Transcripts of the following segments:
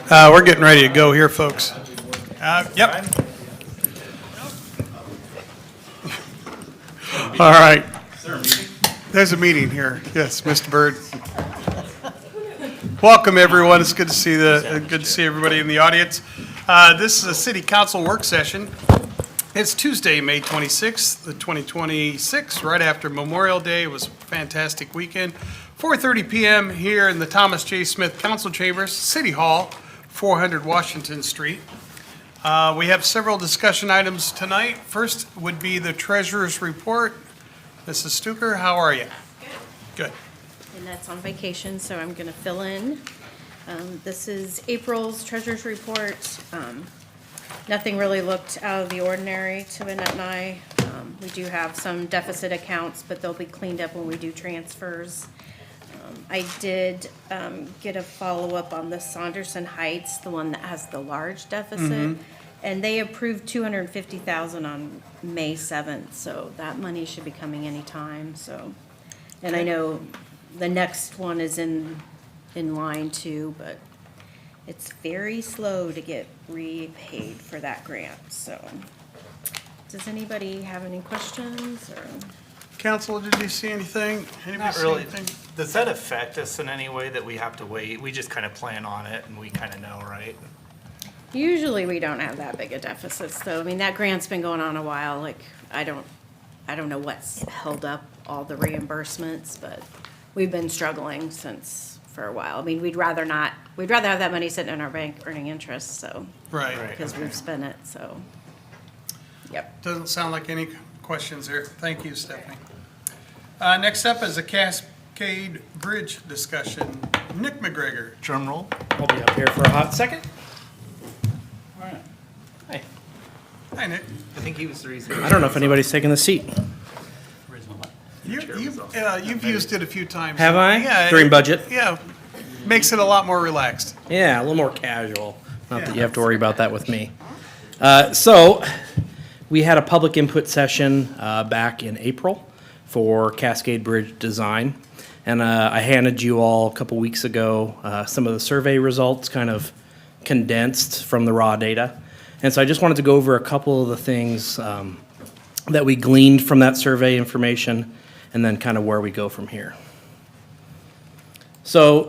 We're getting ready to go here, folks. Yep. All right. There's a meeting here. Yes, Mr. Byrd. Welcome, everyone. It's good to see everybody in the audience. This is a city council work session. It's Tuesday, May 26th, 2026, right after Memorial Day. It was a fantastic weekend. 4:30 p.m. here in the Thomas J. Smith Council Chambers, City Hall, 400 Washington Street. We have several discussion items tonight. First would be the treasurer's report. Mrs. Stuker, how are you? Good. And that's on vacation, so I'm going to fill in. This is April's treasurer's report. Nothing really looked out of the ordinary to Annette and I. We do have some deficit accounts, but they'll be cleaned up when we do transfers. I did get a follow-up on the Saunderson Heights, the one that has the large deficit. And they approved $250,000 on May 7th, so that money should be coming anytime, so. And I know the next one is in line too, but it's very slow to get repaid for that grant, so. Does anybody have any questions or? Council, did you see anything? Anybody Not see really. anything? Does that affect us in any way that we have to wait? We just kind of plan on it and we kind of know, right? Usually we don't have that big a deficits though. I mean, that grant's been going on a while, like, I don't know what's held up all the reimbursements, but we've been struggling for a while. I mean, we'd rather have that money sitting in our bank earning interest, so, Right. because we've spent it, so. Yep. Doesn't sound like any questions there. Thank you, Stephanie. Next up is a Cascade Bridge discussion. Nick McGregor. Drum roll. I'll be up here for a hot second. All right. Hi. Hi, Nick. I think he was the reason. I don't know if anybody's taking the seat. You've used it a few times. Have I? Yeah. During budget? Yeah. Makes it a lot more relaxed. Yeah, a little more casual. Not Yeah. that you have to worry about that with me. So we had a public input session back in April for Cascade Bridge design. And I handed you all a couple weeks ago some of the survey results kind of condensed from the raw data. And so I just wanted to go over a couple of the things that we gleaned from that survey information and then kind of where we go from here. So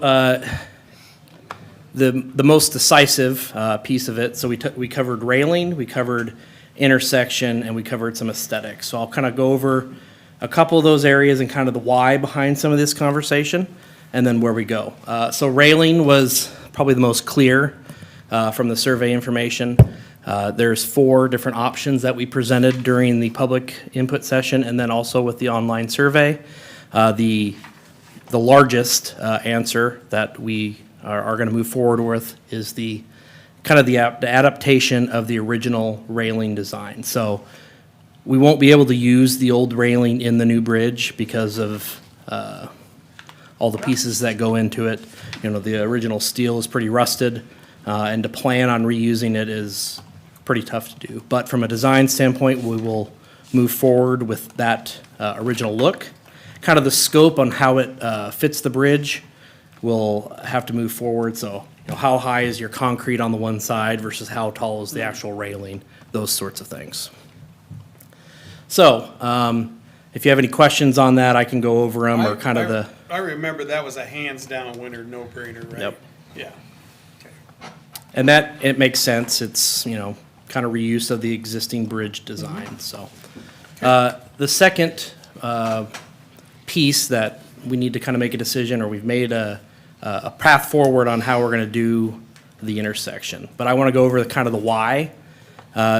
the most decisive piece of it, so we covered railing, we covered intersection, and we covered some aesthetics. So I'll kind of go over a couple of those areas and kind of the why behind some of this conversation, and then where we go. So railing was probably the most clear from the survey information. There's 4 different options that we presented during the public input session and then also with the online survey. The largest answer that we are going to move forward with is the adaptation of the original railing design. So we won't be able to use the old railing in the new bridge because of all the pieces that go into it. You know, the original steel is pretty rusted, and to plan on reusing it is pretty tough to do. But from a design standpoint, we will move forward with that original look. Kind of the scope on how it fits the bridge will have to move forward. So, you know, how high is your concrete on the one side versus how tall is the actual railing, those sorts of things. So, if you have any questions on that, I can go over them or kind of the. I remember that was a hands-down winner, no-brainer, right? Yep. Yeah. And that, it makes sense. It's, you know, kind of reuse of the existing bridge design, so. The second piece that we need to kind of make a decision, or we've made a path forward on how we're going to do the intersection. But I want to go over kind of the why.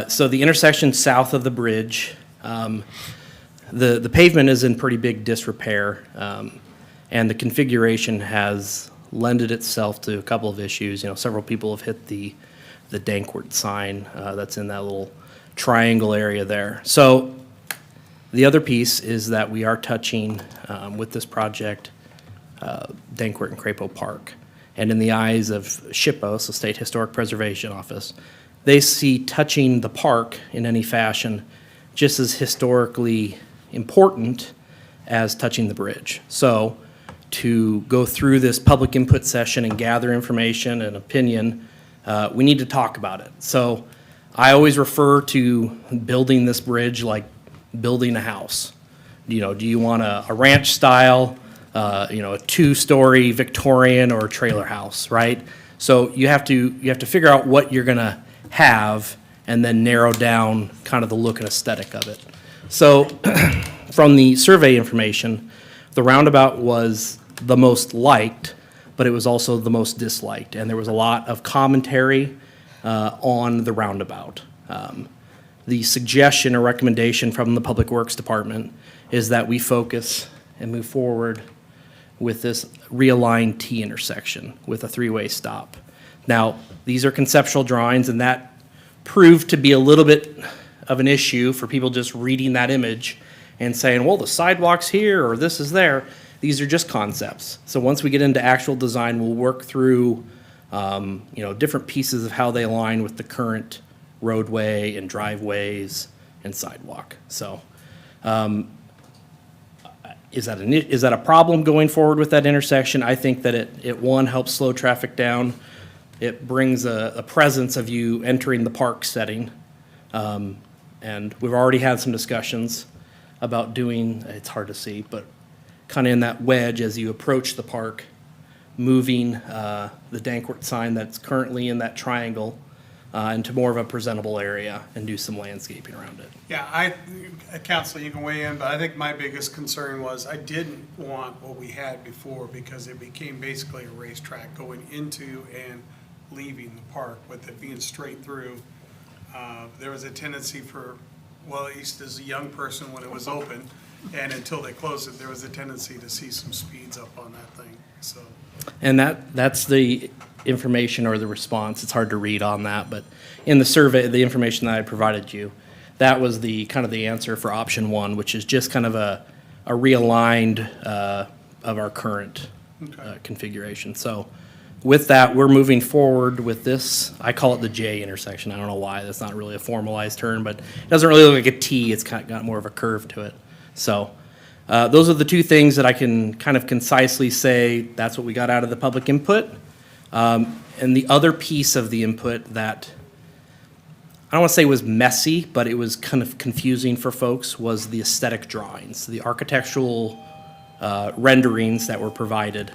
So the intersection south of the bridge, the pavement is in pretty big disrepair, and the configuration has lended itself to a couple of issues. You know, several people have hit the Dankwart sign that's in that little triangle area there. So the other piece is that we are touching, with this project, Dankwart and Crapo Park. And in the eyes of SHPO, the State Historic Preservation Office, they see touching the park in any fashion just as historically important as touching the bridge. So to go through this public input session and gather information and opinion we need to talk about it. So I always refer to building this bridge like building a house. You know, do you want a ranch style, a two-story Victorian or a trailer house, right? So you have to figure out what you're gonna have and then narrow down kind of the look and aesthetic of it. So from the survey information, the roundabout was the most liked, but it was also the most disliked. And there was a lot of commentary on the roundabout. The suggestion or recommendation from the Public Works Department is that we focus and move forward with this realigned T intersection with a three-way stop. Now, these are conceptual drawings, and that proved to be a little bit of an issue for people just reading that image and saying, well, the sidewalk's here or this is there. These are just concepts. So once we get into actual design, we'll work through different pieces of how they align with the current roadway and driveways and sidewalk. So is that a problem going forward with that intersection? I think that it one, helps slow traffic down. It brings a presence of you entering the park setting. And we've already had some discussions about doing, it's hard to see, but kind of in that wedge as you approach the park, moving the Dankwart sign that's currently in that triangle into more of a presentable area and do some landscaping around it. Yeah, Council, you can weigh in, but I think my biggest concern was I didn't want what we had before because it became basically a racetrack going into and leaving the park with it being straight through. There was a tendency for, well, at least as a young person when it was open, and until they closed it, there was a tendency to see some speeds up on that thing, so. And that's the information or the response. It's hard to read on that, but in the survey, the information that I provided you, that was the kind of the answer for option one, which is just kind of a realigned of our current configuration. So with that, we're moving forward with this. I call it the J intersection. I don't know why. That's not really a formalized term, but it doesn't really look like a T. It's kind of got more of a curve to it. So those are the two things that I can kind of concisely say that's what we got out of the public input. And the other piece of the input that I don't want to say was messy, but it was kind of confusing for folks was the aesthetic drawings, the architectural renderings that were provided.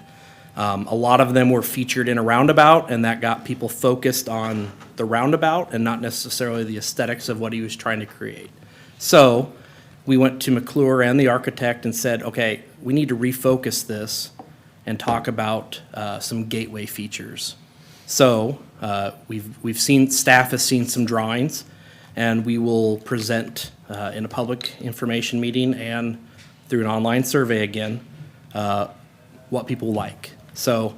A lot of them were featured in a roundabout, and that got people focused on the roundabout and not necessarily the aesthetics of what he was trying to create. So we went to McClure and the architect and said, okay, we need to refocus this and talk about some gateway features. So we've seen, staff has seen some drawings, and we will present in a public information meeting and through an online survey again, what people like. So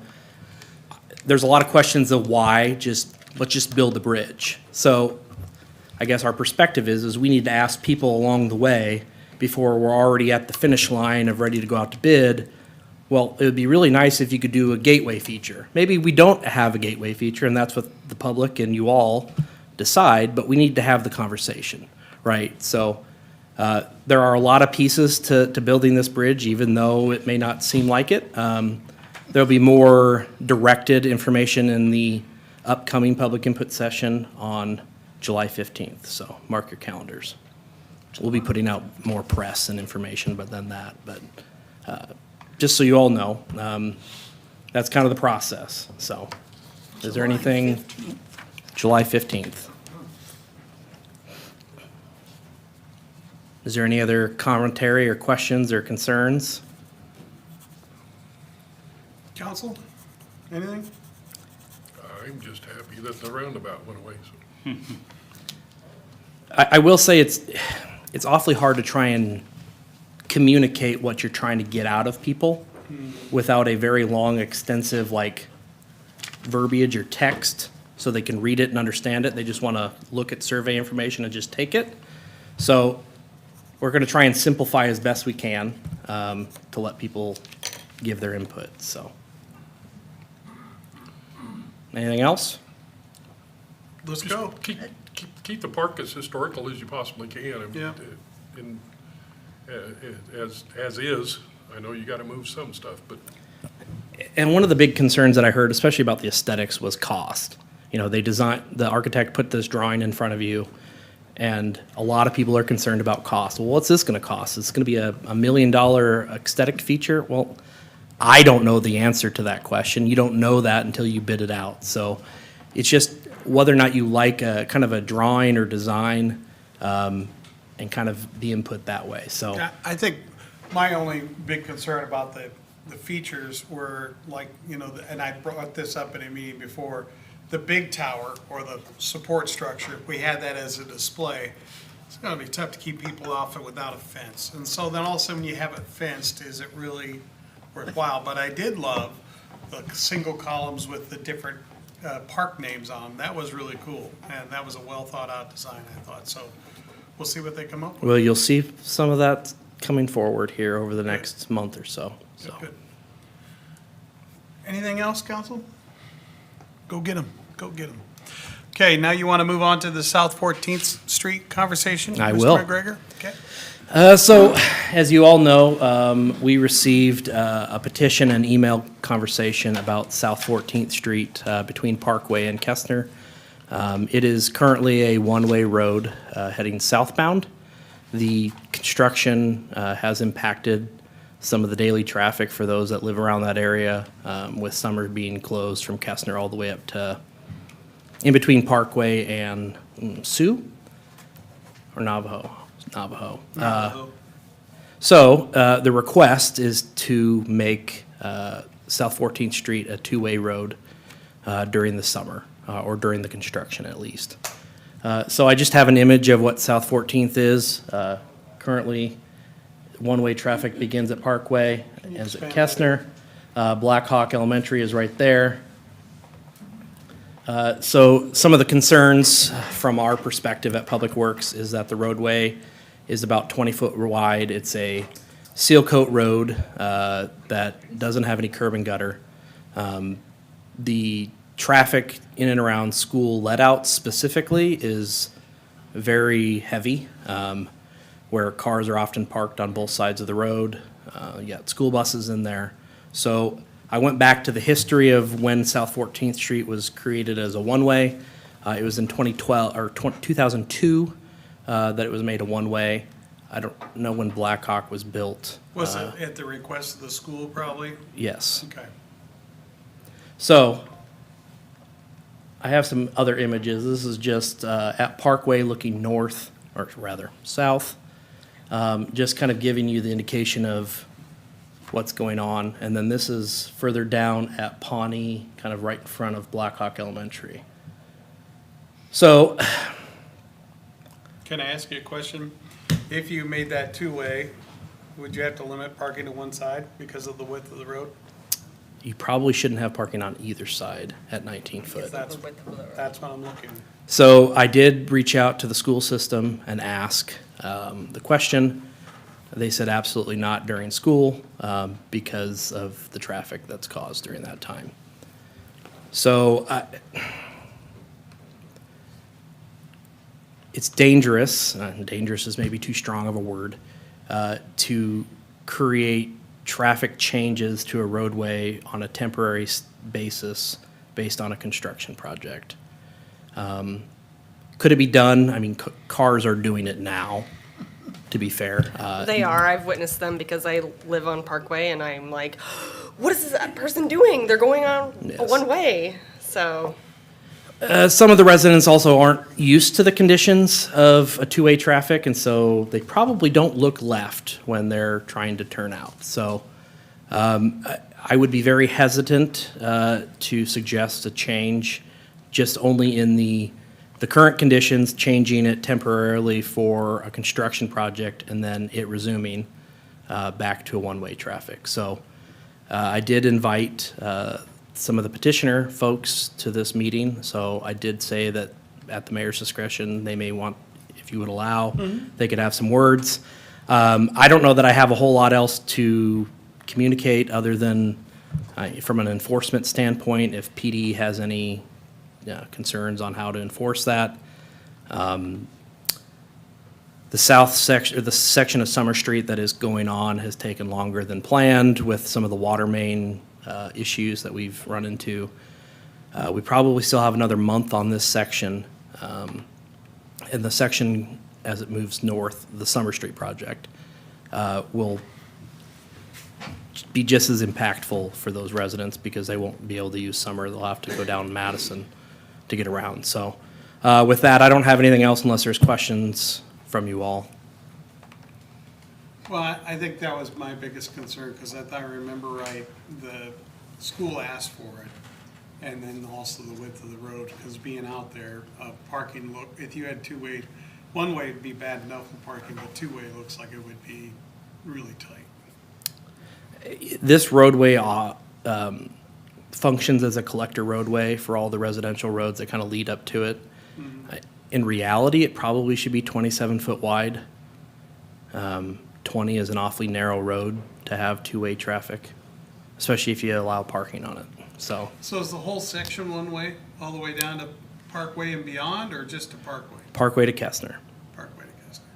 there's a lot of questions of why, let's just build the bridge. So I guess our perspective is we need to ask people along the way before we're already at the finish line of ready to go out to bid. Well, it would be really nice if you could do a gateway feature. Maybe we don't have a gateway feature, and that's what the public and you all decide, but we need to have the conversation, right? So there are a lot of pieces to building this bridge, even though it may not seem like it. There'll be more directed information in the upcoming public input session on July 15th, so mark your calendars. We'll be putting out more press and information, but just so you all know, that's kind of the process. So is there anything? July 15th. Is there any other commentary or questions or concerns? Council, anything? I'm just happy that the roundabout went away, so. I will say it's awfully hard to try and communicate what you're trying to get out of people without a very long, extensive, verbiage or text so they can read it and understand it. They just want to look at survey information and just take it. So we're going to try and simplify as best we can to let people give their input, so. Anything else? Let's go. Keep the park as historical as you possibly can. Yeah. And as is, I know you gotta move some stuff, but And one of the big concerns that I heard, especially about the aesthetics, was cost. the architect put this drawing in front of you, and a lot of people are concerned about cost. Well, what's this gonna cost? It's gonna be a $1 million aesthetic feature? Well, I don't know the answer to that question. You don't know that until you bid it out. So it's just whether or not you like a kind of a drawing or design, and kind of the input that way, so. I think my only big concern about the features were like, and I brought this up in a meeting before, the big tower or the support structure, if we had that as a display, it's gonna be tough to keep people off it without a fence. And so then all of a sudden you have it fenced, is it really worthwhile? But I did love the single columns with the different park names on them. That was really cool, and that was a well-thought-out design, I thought. So we'll see what they come up with. Well, you'll see some of that coming forward here over the next month or so, so. Good. Anything else, council? Go get them, go get them. Okay, now you want to move on to the South 14th Street conversation? I will. Mr. McGregor? Okay. So, as you all know, we received a petition and email conversation about South 14th Street between Parkway and Kestner. It is currently a one-way road heading southbound. The construction has impacted some of the daily traffic for those that live around that area, with summer being closed from Kestner all the way up to in between Parkway and Sioux or Navajo. Navajo. So the request is to make South 14th Street a two-way road during the summer, or during the construction at least. So I just have an image of what South 14th is. Currently, one-way traffic begins at Parkway, ends at Kestner. Black Hawk Elementary is right there. So some of the concerns from our perspective at Public Works is that the roadway is about 20 foot wide. It's a seal coat road that doesn't have any curb and gutter. The traffic in and around school let-outs specifically is very heavy, where cars are often parked on both sides of the road. You got school buses in there. So I went back to the history of when South 14th Street was created as a one-way. It was in 2002 that it was made a one-way. I don't know when Black Hawk was built. Was it at the request of the school, probably? Yes. Okay. So I have some other images. This is just at Parkway looking north, or rather south. Just kind of giving you the indication of what's going on. And then this is further down at Pawnee, kind of right in front of Black Hawk Elementary. So, Can I ask you a question? If you made that two-way, would you have to limit parking to one side because of the width of the road? you probably shouldn't have parking on either side at 19 foot. That's what I'm looking. So I did reach out to the school system and ask the question. They said absolutely not during school because of the traffic that's caused during that time. So it's dangerous, dangerous is maybe too strong of a word, to create traffic changes to a roadway on a temporary basis based on a construction project. Could it be done? I mean, cars are doing it now, to be fair. They are. I've witnessed them because I live on Parkway, and I'm like, what is that person doing? They're going on a Yes. one-way. So Some of the residents also aren't used to the conditions of a two-way traffic, and so they probably don't look left when they're trying to turn out. So I would be very hesitant to suggest a change just only in the current conditions, changing it temporarily for a construction project and then it resuming back to a one-way traffic. So I did invite some of the petitioner folks to this meeting, so I did say that at the mayor's discretion, they may want, if you would allow, they could have some words. I don't know that I have a whole lot else to communicate other than from an enforcement standpoint, if PD has any concerns on how to enforce that. The south section, or the section of Summer Street that is going on has taken longer than planned with some of the water main issues that we've run into. We probably still have another month on this section. And the section, as it moves north, the Summer Street project, will be just as impactful for those residents because they won't be able to use Summer. They'll have to go down Madison to get around. So with that, I don't have anything else unless there's questions from you all. Well, I think that was my biggest concern, because if I remember right, the school asked for it. And then also the width of the road, because being out there, parking if you had two-way, one-way would be bad enough for parking, but two-way looks like it would be really tight. This roadway functions as a collector roadway for all the residential roads that kind of lead up to it. In reality, it probably should be 27-foot wide. 20 is an awfully narrow road to have two-way traffic, especially if you allow parking on it. So Is the whole section one-way, all the way down to Parkway and beyond, or just to Parkway? Parkway to Kestner. Parkway to Kestner.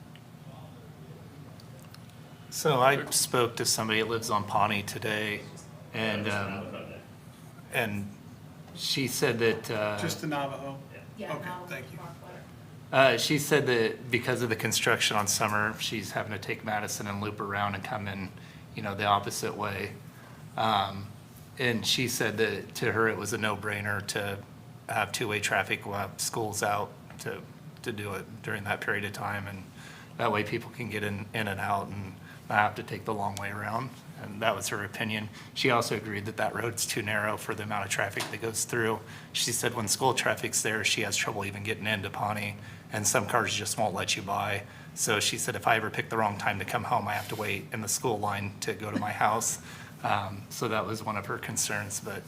So I spoke to somebody that lives on Pawnee today, and she said that, Just to Navajo? Okay, thank you. she said that because of the construction on Summer, she's having to take Madison and loop around and come in, the opposite way. And she said that to her, it was a no-brainer to have two-way traffic while school's out to do it during that period of time. And that way people can get in and out and not have to take the long way around. And that was her opinion. She also agreed that that road's too narrow for the amount of traffic that goes through. She said when school traffic's there, she has trouble even getting into Pawnee, and some cars just won't let you by. So she said, if I ever pick the wrong time to come home, I have to wait in the school line to go to my house. So that was one of her concerns, but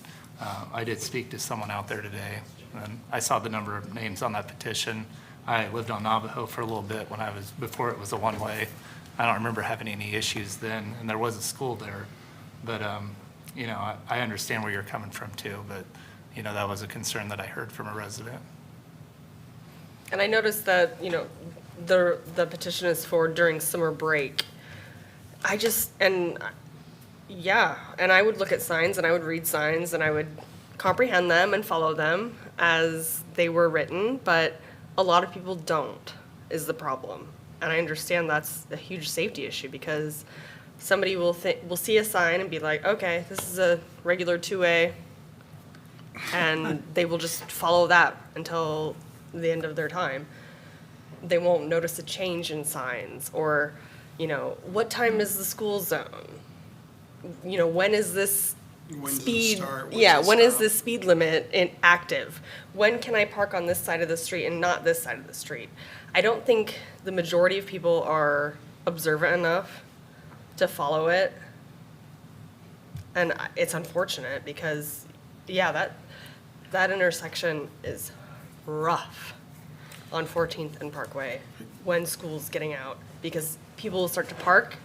I did speak to someone out there today, and I saw the number of names on that petition. I lived on Navajo for a little bit before it was a one-way. I don't remember having any issues then, and there was a school there. But, I understand where you're coming from too, but, that was a concern that I heard from a resident. And I noticed that, the petition is for during summer break. Yeah, and I would look at signs and I would read signs and I would comprehend them and follow them as they were written, but a lot of people don't, is the problem. And I understand that's a huge safety issue because somebody will see a sign and be like, okay, this is a regular two-way, and they will just follow that until the end of their time. They won't notice a change in signs or, what time is the school zone? When is this When does it speed? start? When is this speed limit active? When can I park on this side of the street and not this side of the street? I don't think the majority of people are observant enough to follow it. And it's unfortunate because, that intersection is rough on 14th and Parkway when school's getting out because people will start to park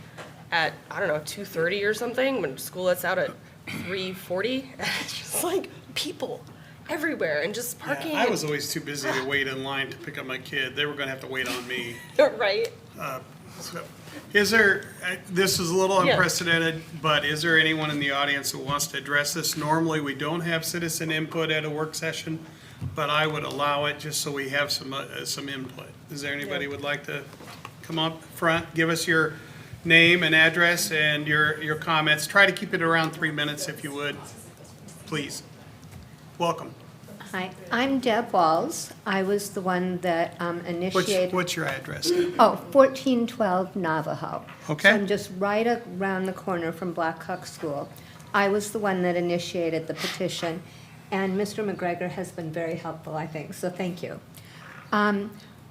at, 2:30 or something when school lets out at 3:40. And it's just like people everywhere and just parking. Yeah, I was always too busy to wait in line to pick up my kid. They were gonna have to wait on me. Right? So, is there, this is a little Yeah. unprecedented, but is there anyone in the audience who wants to address this? Normally, we don't have citizen input at a work session, but I would allow it just so we have some input. Is there anybody who would like to come up front, give us your name and address and your comments? Try to keep it around 3 minutes if you would, please. Welcome. Hi, I'm Deb Walls. I was the one that initiated. What's your address? 1412 Navajo. Okay. So I'm just right around the corner from Blackhawk School. I was the one that initiated the petition, and Mr. McGregor has been very helpful, I think, so thank you.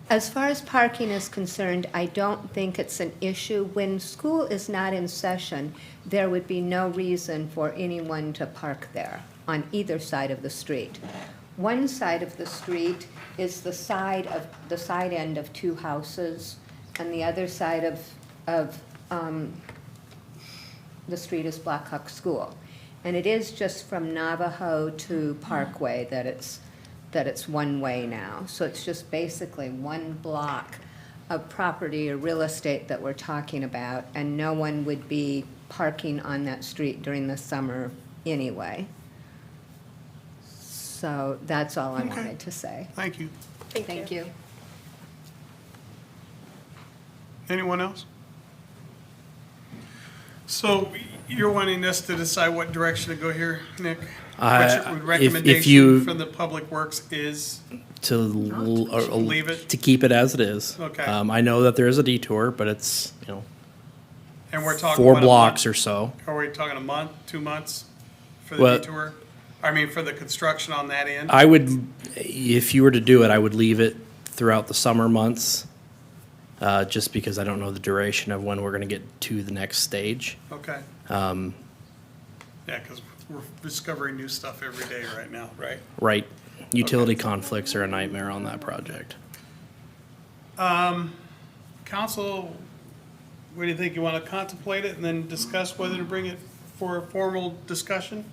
As far as parking is concerned, I don't think it's an issue. When school is not in session, there would be no reason for anyone to park there on either side of the street. One side of the street is the side end of two houses, and the other side of the street is Blackhawk School. And it is just from Navajo to Parkway that it's one way now. So it's just basically one block of property or real estate that we're talking about, and no one would be parking on that street during the summer anyway. So that's all I wanted to say. Thank you. Thank you. Anyone else? So you're wanting us to decide what direction to go here, Nick? What's your if you- recommendation from the Public Works is, Leave it? to keep it as it is. Okay. I know that there is a detour, but it's, and we're talking 4 about a blocks month? or so. Are we talking a month, 2 months for the Well- detour? I mean, for the construction on that end? I would, if you were to do it, I would leave it throughout the summer months, just because I don't know the duration of when we're gonna get to the next stage. Okay. Yeah, because we're discovering new stuff every day right now, right? Right, utility conflicts are a nightmare on that project. Council, what do you think? You want to contemplate it and then discuss whether to bring it for a formal discussion?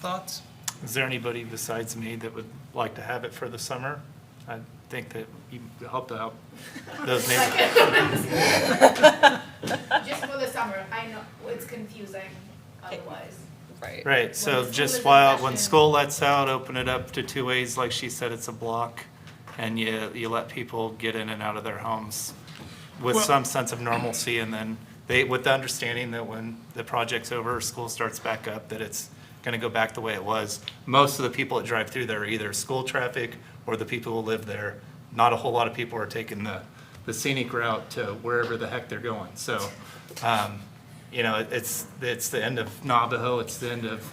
Thoughts? Is there anybody besides me that would like to have it for the summer? I think that you hope to help those neighborhoods. Just for the summer, I know it's confusing otherwise. Right. Right, so When school just is in when session. school lets out, open it up to 2 ways, like she said, it's a block, and you let people get in and out of their homes with Well- some sense of normalcy, and then with the understanding that when the project's over, or school starts back up, that it's gonna go back the way it was. Most of the people that drive through there are either school traffic or the people who live there. Not a whole lot of people are taking the scenic route to wherever the heck they're going, so, it's the end of Navajo, it's the end of,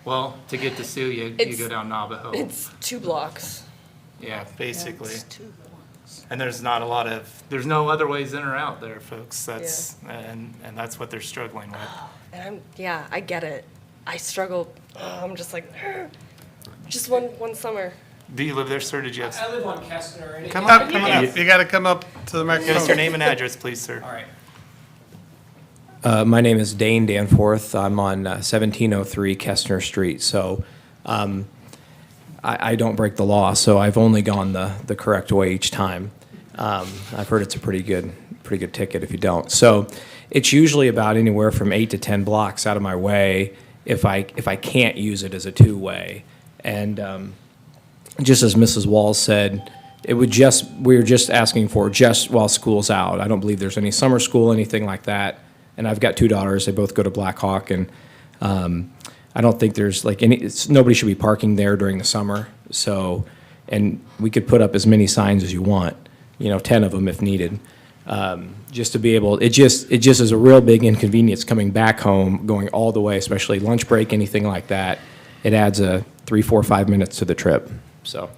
well, to get to Sioux, you It's- go down Navajo. It's 2 blocks. Yeah, basically. And there's no other ways in or out there, folks, and that's what they're struggling with. And I get it. I struggle. I'm just like, just one summer. Do you live there, sir? Did you have? I live on Kestner. And Come Up, on, come up. You got to come up to the give us your microphone. name and address, please, sir. All right. My name is Dane Danforth. I'm on 1703 Kestner Street. So I don't break the law, so I've only gone the correct way each time. I've heard it's a pretty good ticket if you don't. So it's usually about anywhere from 8 to 10 blocks out of my way if I can't use it as a two-way. And just as Mrs. Walls said, we're just asking for just while school's out. I don't believe there's any summer school, anything like that. And I've got 2 daughters, they both go to Black Hawk, and I don't think there's nobody should be parking there during the summer. So, and we could put up as many signs as you want, 10 of them if needed. Just to be able, it just is a real big inconvenience coming back home, going all the way, especially lunch break, anything like that. It adds 3, 4, 5 minutes to the trip. So,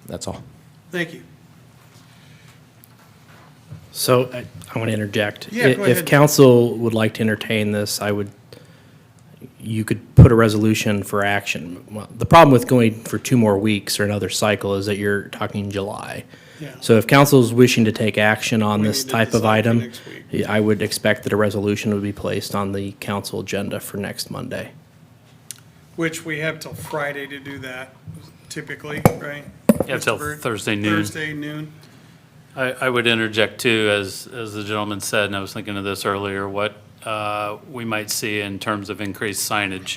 that's all. Thank you. So I want to interject. Yeah, go If ahead. council would like to entertain this, you could put a resolution for action. Well, the problem with going for 2 more weeks or another cycle is that you're talking July. Yeah. So if council is wishing to take action on We this need to type of decide for item, next week. I would expect that a resolution would be placed on the council agenda for next Monday. Which we have till Friday to do that typically, right? Yeah, till Mr. Byrd? Thursday noon. Thursday noon. I would interject too, as the gentleman said, and I was thinking of this earlier, what we might see in terms of increased signage,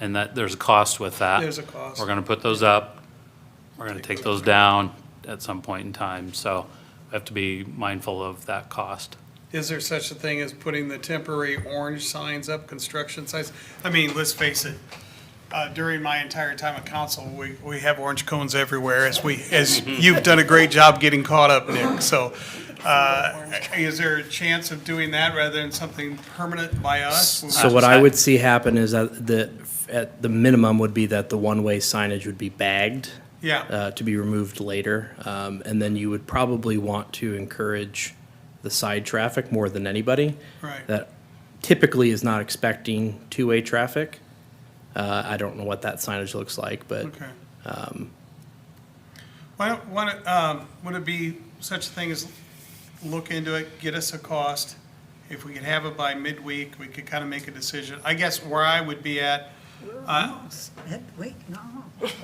and that there's a cost with that. There's a cost. We're gonna put those up, we're gonna take those down at some point in time, so we have to be mindful of that cost. Is there such a thing as putting the temporary orange signs up, construction signs? I mean, let's face it, during my entire time at council, we have orange cones everywhere as you've done a great job getting caught up, Nick. So, is there a chance of doing that rather than something permanent by us? So what I would see happen is that at the minimum would be that the one-way signage would be bagged. Yeah, To be removed later. And then you would probably want to encourage the side traffic more than anybody. right. That typically is not expecting two-way traffic. I don't know what that signage looks like, but Okay. Would it be such a thing as look into it, get us a cost? If we could have it by midweek, we could kind of make a decision. I guess where I would be at, Wait, no.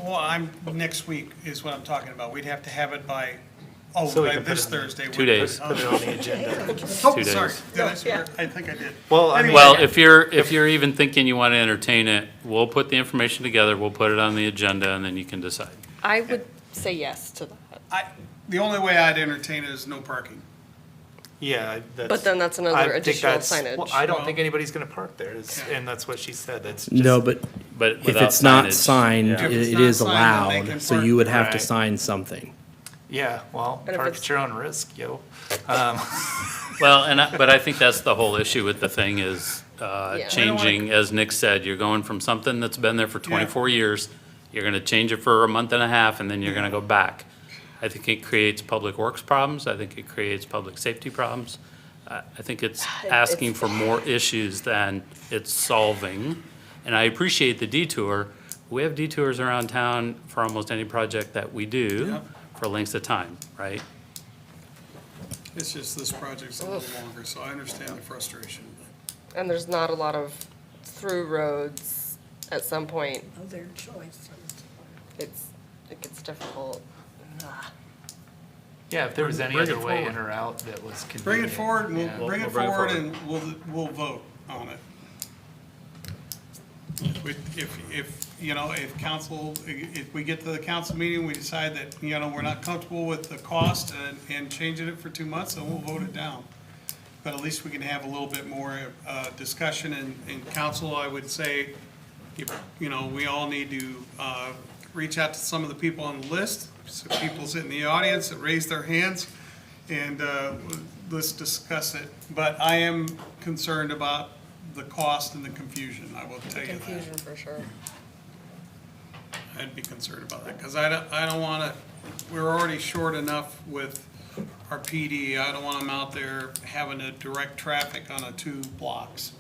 well, next week is what I'm talking about. We'd have to have it by Oh, So we can this put it on Thursday. 2 days. Put it on the agenda. Oh, 2 sorry. days. Did I swear? I think I did. Well, I mean, Well, if you're even thinking you want to entertain it, we'll put the information together, we'll put it on the agenda, and then you can decide. I would say yes to that. The only way I'd entertain it is no parking. yeah, that's. But then that's another I think additional that's- signage. well, I don't think anybody's gonna park there, and that's what she said, that's just. No, but But if without it's not signage. signed, Yeah. If it's it not is signed, then they allowed, can so park. you would have to Right. sign something. Yeah, well, But if park it's- at your own risk, yo. Well, but I think that's the whole issue with the thing is Yeah. changing, as Nick said, you're going from something that's been there for 24 years, you're gonna change it for a month and a half, and then you're gonna go back. I think it creates public works problems, I think it creates public safety problems. I think it's asking for more issues than it's solving. And I appreciate the detour. We have detours around town for almost any project that we do Yep. for lengths of time, right? It's just this project's a little longer, so I understand the frustration. And there's not a lot of through roads at some point. Other choices. It gets difficult. Yeah, if there was any Bring it other way in forward. or out that was convenient. Bring it forward, and yeah. we'll bring it forward, and we'll vote on it. If council, if we get to the council meeting, we decide that, we're not comfortable with the cost and changing it for 2 months, then we'll vote it down. But at least we can have a little bit more discussion in council. I would say, we all need to reach out to some of the people on the list, so people sitting in the audience that raise their hands, and let's discuss it. But I am concerned about the cost and the confusion, I will tell you that. Confusion for sure. I'd be concerned about that, because I don't want to, we're already short enough with our PD. I don't want them out there having to direct traffic on 2 blocks.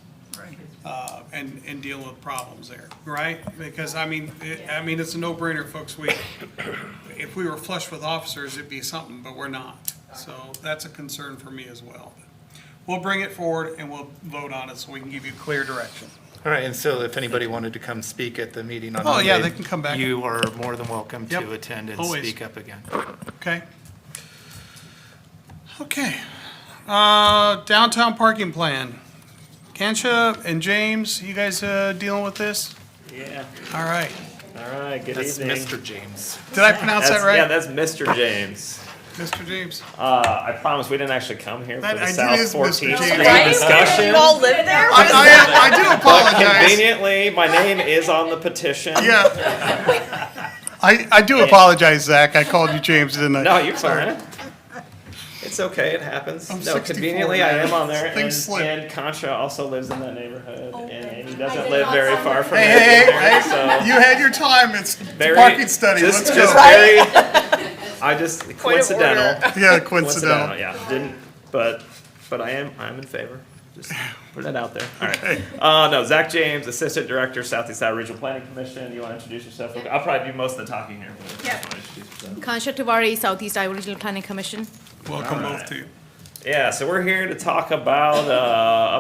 And dealing with problems there, right? Because, it's a no-brainer, folks. If we were flush with officers, it'd be something, but we're not. So that's a concern for me as well. We'll bring it forward and we'll vote on it so we can give you clear direction. All right, and so if anybody wanted to come speak at the meeting on Oh, Monday. yeah, they can come back. You are more than welcome Yep, to attend and always. speak up again. Okay? Okay. Downtown parking plan. Kansha and James, you guys dealing with this? Yeah. All right. All right. Good That's evening. Mr. James. Did I pronounce that Yeah, right? that's Mr. James. Mr. James? I promise we didn't actually come here for That- the it South is Mr. 14th James. Street Right? discussion. You all live there? I do But apologize. conveniently, my name is on the petition. Yeah. I do apologize, Zach. I called you James, didn't I? No, you're fine. It's okay. It happens. I'm No, 64, conveniently, I man. am on there, Things slip. and Concha also lives in that neighborhood, and he doesn't live very far from me. Hey, so you had your time. It's very- parking study. Just, Let's just go. very. I just Point of coincidental. order. Yeah, Coincidental, coincidental. yeah. Didn't, but I'm in favor. Just putting it out there. All Okay. right. No, Zach James, Assistant Director, Southeast Side Regional Planning Commission. You want to introduce yourself? I'll probably do most of the talking here. Yeah. Kansha Tiwari, Southeast Iowa Regional Planning Commission. Welcome All both right. to you. Yeah, so we're here to talk about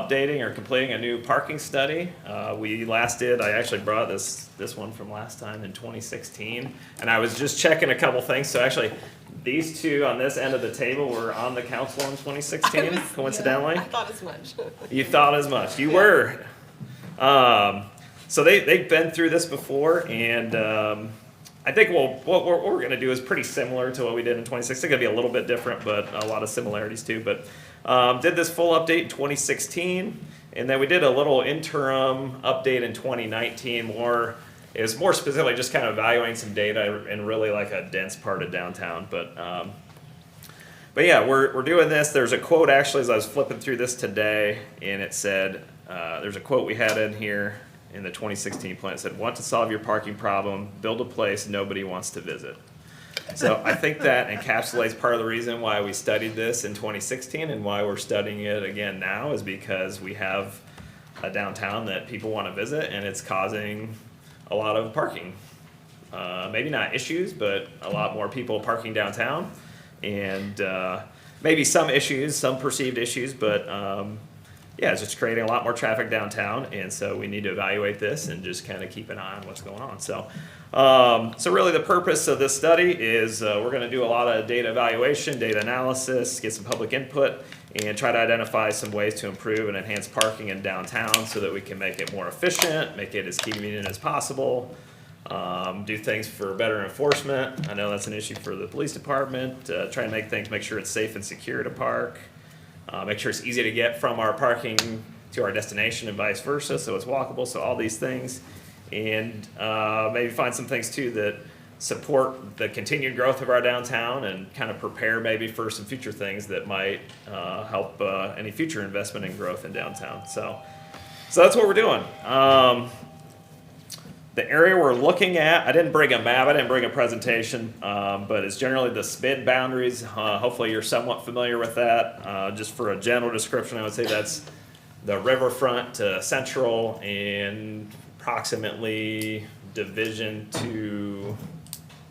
updating or completing a new parking study. We last did, I actually brought this one from last time in 2016, and I was just checking a couple things. So actually, these two on this end of the table were on the council in 2016, coincidentally. I thought as much. You thought as much. You were. So they've been through this before, and I think what we're going to do is pretty similar to what we did in 2016. It's going to be a little bit different, but a lot of similarities too. But did this full update in 2016, and then we did a little interim update in 2019. It was more specifically just kind of evaluating some data in really like a dense part of downtown. But yeah, we're doing this. There's a quote actually as I was flipping through this today, and it said, there's a quote we had in here in the 2016 plan. It said, "Want to solve your parking problem, build a place nobody wants to visit." So I think that encapsulates part of the reason why we studied this in 2016 and why we're studying it again now is because we have a downtown that people want to visit, and it's causing a lot of parking. Maybe not issues, but a lot more people parking downtown. And maybe some issues, some perceived issues, but yeah, it's just creating a lot more traffic downtown, and so we need to evaluate this and just kind of keep an eye on what's going on. So, so really the purpose of this study is we're going to do a lot of data evaluation, data analysis, get some public input, and try to identify some ways to improve and enhance parking in downtown so that we can make it more efficient, make it as convenient as possible, do things for better enforcement. I know that's an issue for the police department. Try and make sure it's safe and secure to park. Make sure it's easy to get from our parking to our destination and vice versa, so it's walkable, so all these things. And maybe find some things too that support the continued growth of our downtown and kind of prepare maybe for some future things that might help any future investment and growth in downtown. So that's what we're doing. The area we're looking at, I didn't bring a map, I didn't bring a presentation, but it's generally the SPID boundaries. Hopefully you're somewhat familiar with that. Just for a general description, I would say that's the riverfront to Central and approximately Division to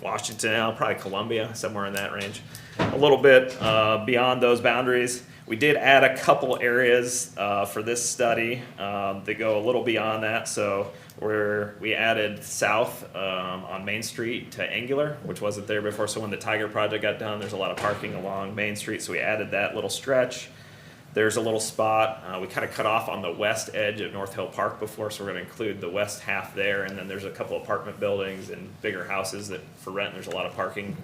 Washington, probably Columbia, somewhere in that range. A little bit beyond those boundaries. We did add a couple areas for this study that go a little beyond that. So we added south on Main Street to Angular, which wasn't there before. So when the Tiger project got done, there's a lot of parking along Main Street. So we added that little stretch. There's a little spot. We kind of cut off on the west edge of North Hill Park before, so we're going to include the west half there. And then there's a couple apartment buildings and bigger houses that for rent. There's a lot of parking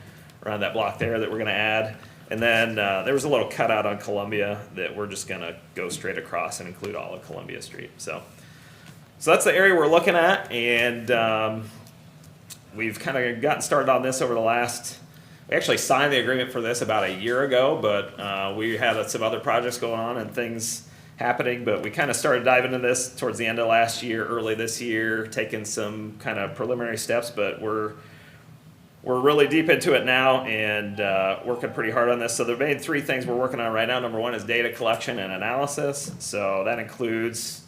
around that block there that we're going to add. And then there was a little cutout on Columbia that we're just going to go straight across and include all of Columbia Street. So that's the area we're looking at, and we've kind of gotten started on this over the last. We actually signed the agreement for this about a year ago, but we had some other projects going on and things happening. But we kind of started diving into this towards the end of last year, early this year, taking some kind of preliminary steps. But we're really deep into it now and working pretty hard on this. So the main three things we're working on right now. Number one is data collection and analysis. So that includes,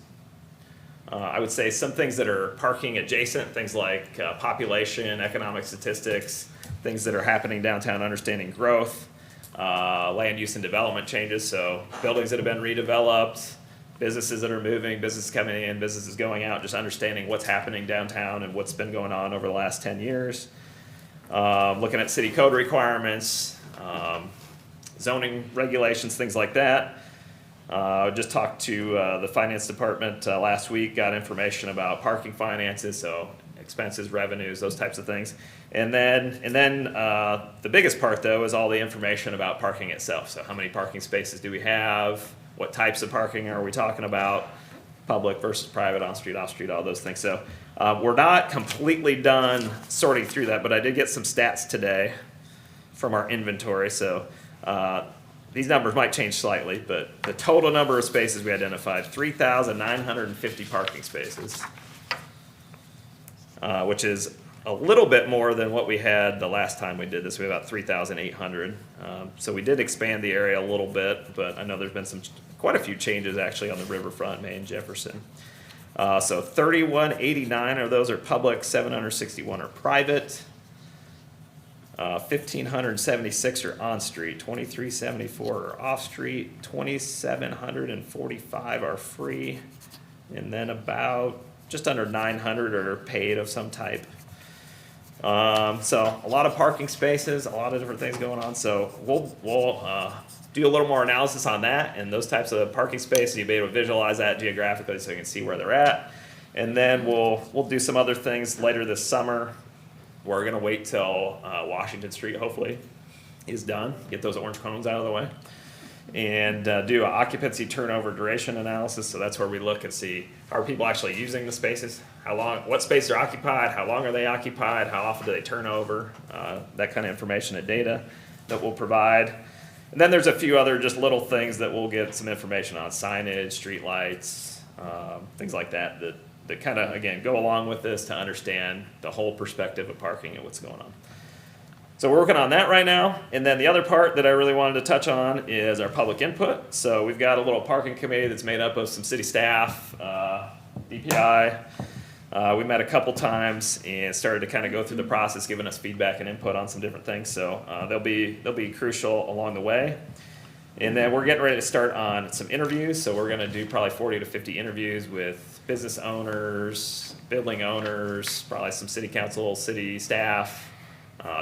I would say, some things that are parking adjacent, things like population, economic statistics, things that are happening downtown, understanding growth, land use and development changes. So buildings that have been redeveloped, businesses that are moving, businesses coming in, businesses going out, just understanding what's happening downtown and what's been going on over the last 10 years. Looking at city code requirements, zoning regulations, things like that. Just talked to the finance department last week, got information about parking finances, so expenses, revenues, those types of things. And then the biggest part though is all the information about parking itself. So how many parking spaces do we have? What types of parking are we talking about? Public versus private, on-street, off-street, all those things. So we're not completely done sorting through that, but I did get some stats today from our inventory. So these numbers might change slightly, but the total number of spaces we identified, 3,950 parking spaces, which is a little bit more than what we had the last time we did this. We had about 3,800. So we did expand the area a little bit, but I know there's been quite a few changes actually on the riverfront, Main, Jefferson. So 3,189 of those are public, 761 are private, 1,576 are on-street, 2,374 are off-street, 2,745 are free, and then about just under 900 are paid of some type. So a lot of parking spaces, a lot of different things going on. So we'll do a little more analysis on that and those types of parking spaces. You'll be able to visualize that geographically so you can see where they're at. And then we'll do some other things later this summer. We're gonna wait till Washington Street hopefully is done, get those orange cones out of the way, and do an occupancy turnover duration analysis. So that's where we look and see, how are people actually using the spaces? How long, what spaces are occupied? How long are they occupied? How often do they turn over? That kind of information and data that we'll provide. And then there's a few other just little things that we'll get some information on, signage, street lights, things like that kind of, again, go along with this to understand the whole perspective of parking and what's going on. So we're working on that right now. And then the other part that I really wanted to touch on is our public input. So we've got a little parking committee that's made up of some city staff, DPI. We met a couple times and started to kind of go through the process, giving us feedback and input on some different things. So they'll be crucial along the way. And then we're getting ready to start on some interviews, so we're gonna do probably 40 to 50 interviews with business owners, building owners, probably some city council, city staff,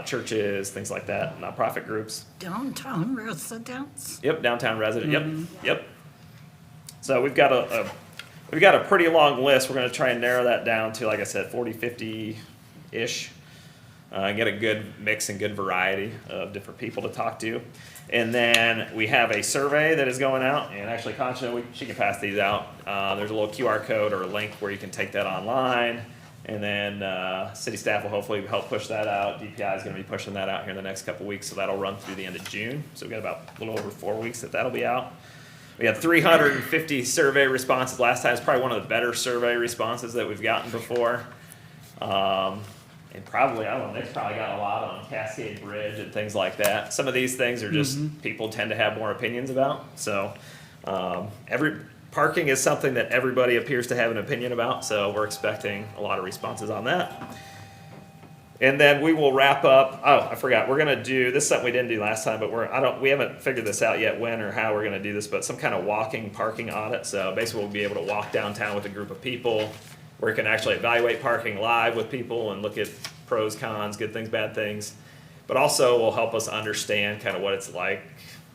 churches, things like that, nonprofit groups. Downtown residents? Yep, downtown resident, yep. So we've got a pretty long list. We're gonna try and narrow that down to, like I said, 40, 50-ish. Get a good mix and good variety of different people to talk to. And then we have a survey that is going out, and actually Concha, she can pass these out. There's a little QR code or a link where you can take that online. And then city staff will hopefully help push that out. DPI is gonna be pushing that out here in the next couple weeks, so that'll run through the end of June. So we've got about a little over 4 weeks that'll be out. We had 350 survey responses last time. It's probably one of the better survey responses that we've gotten before. And probably, I don't know, Nick's probably got a lot on Cascade Bridge and things like that. Some of these things are just, people tend to have more opinions about. So, parking is something that everybody appears to have an opinion about, so we're expecting a lot of responses on that. And then we will wrap up, I forgot, we're gonna do, this is something we didn't do last time, but we haven't figured this out yet when or how we're gonna do this, but some kind of walking parking audit. So basically we'll be able to walk downtown with a group of people, where we can actually evaluate parking live with people and look at pros, cons, good things, bad things. But also will help us understand kind of what it's like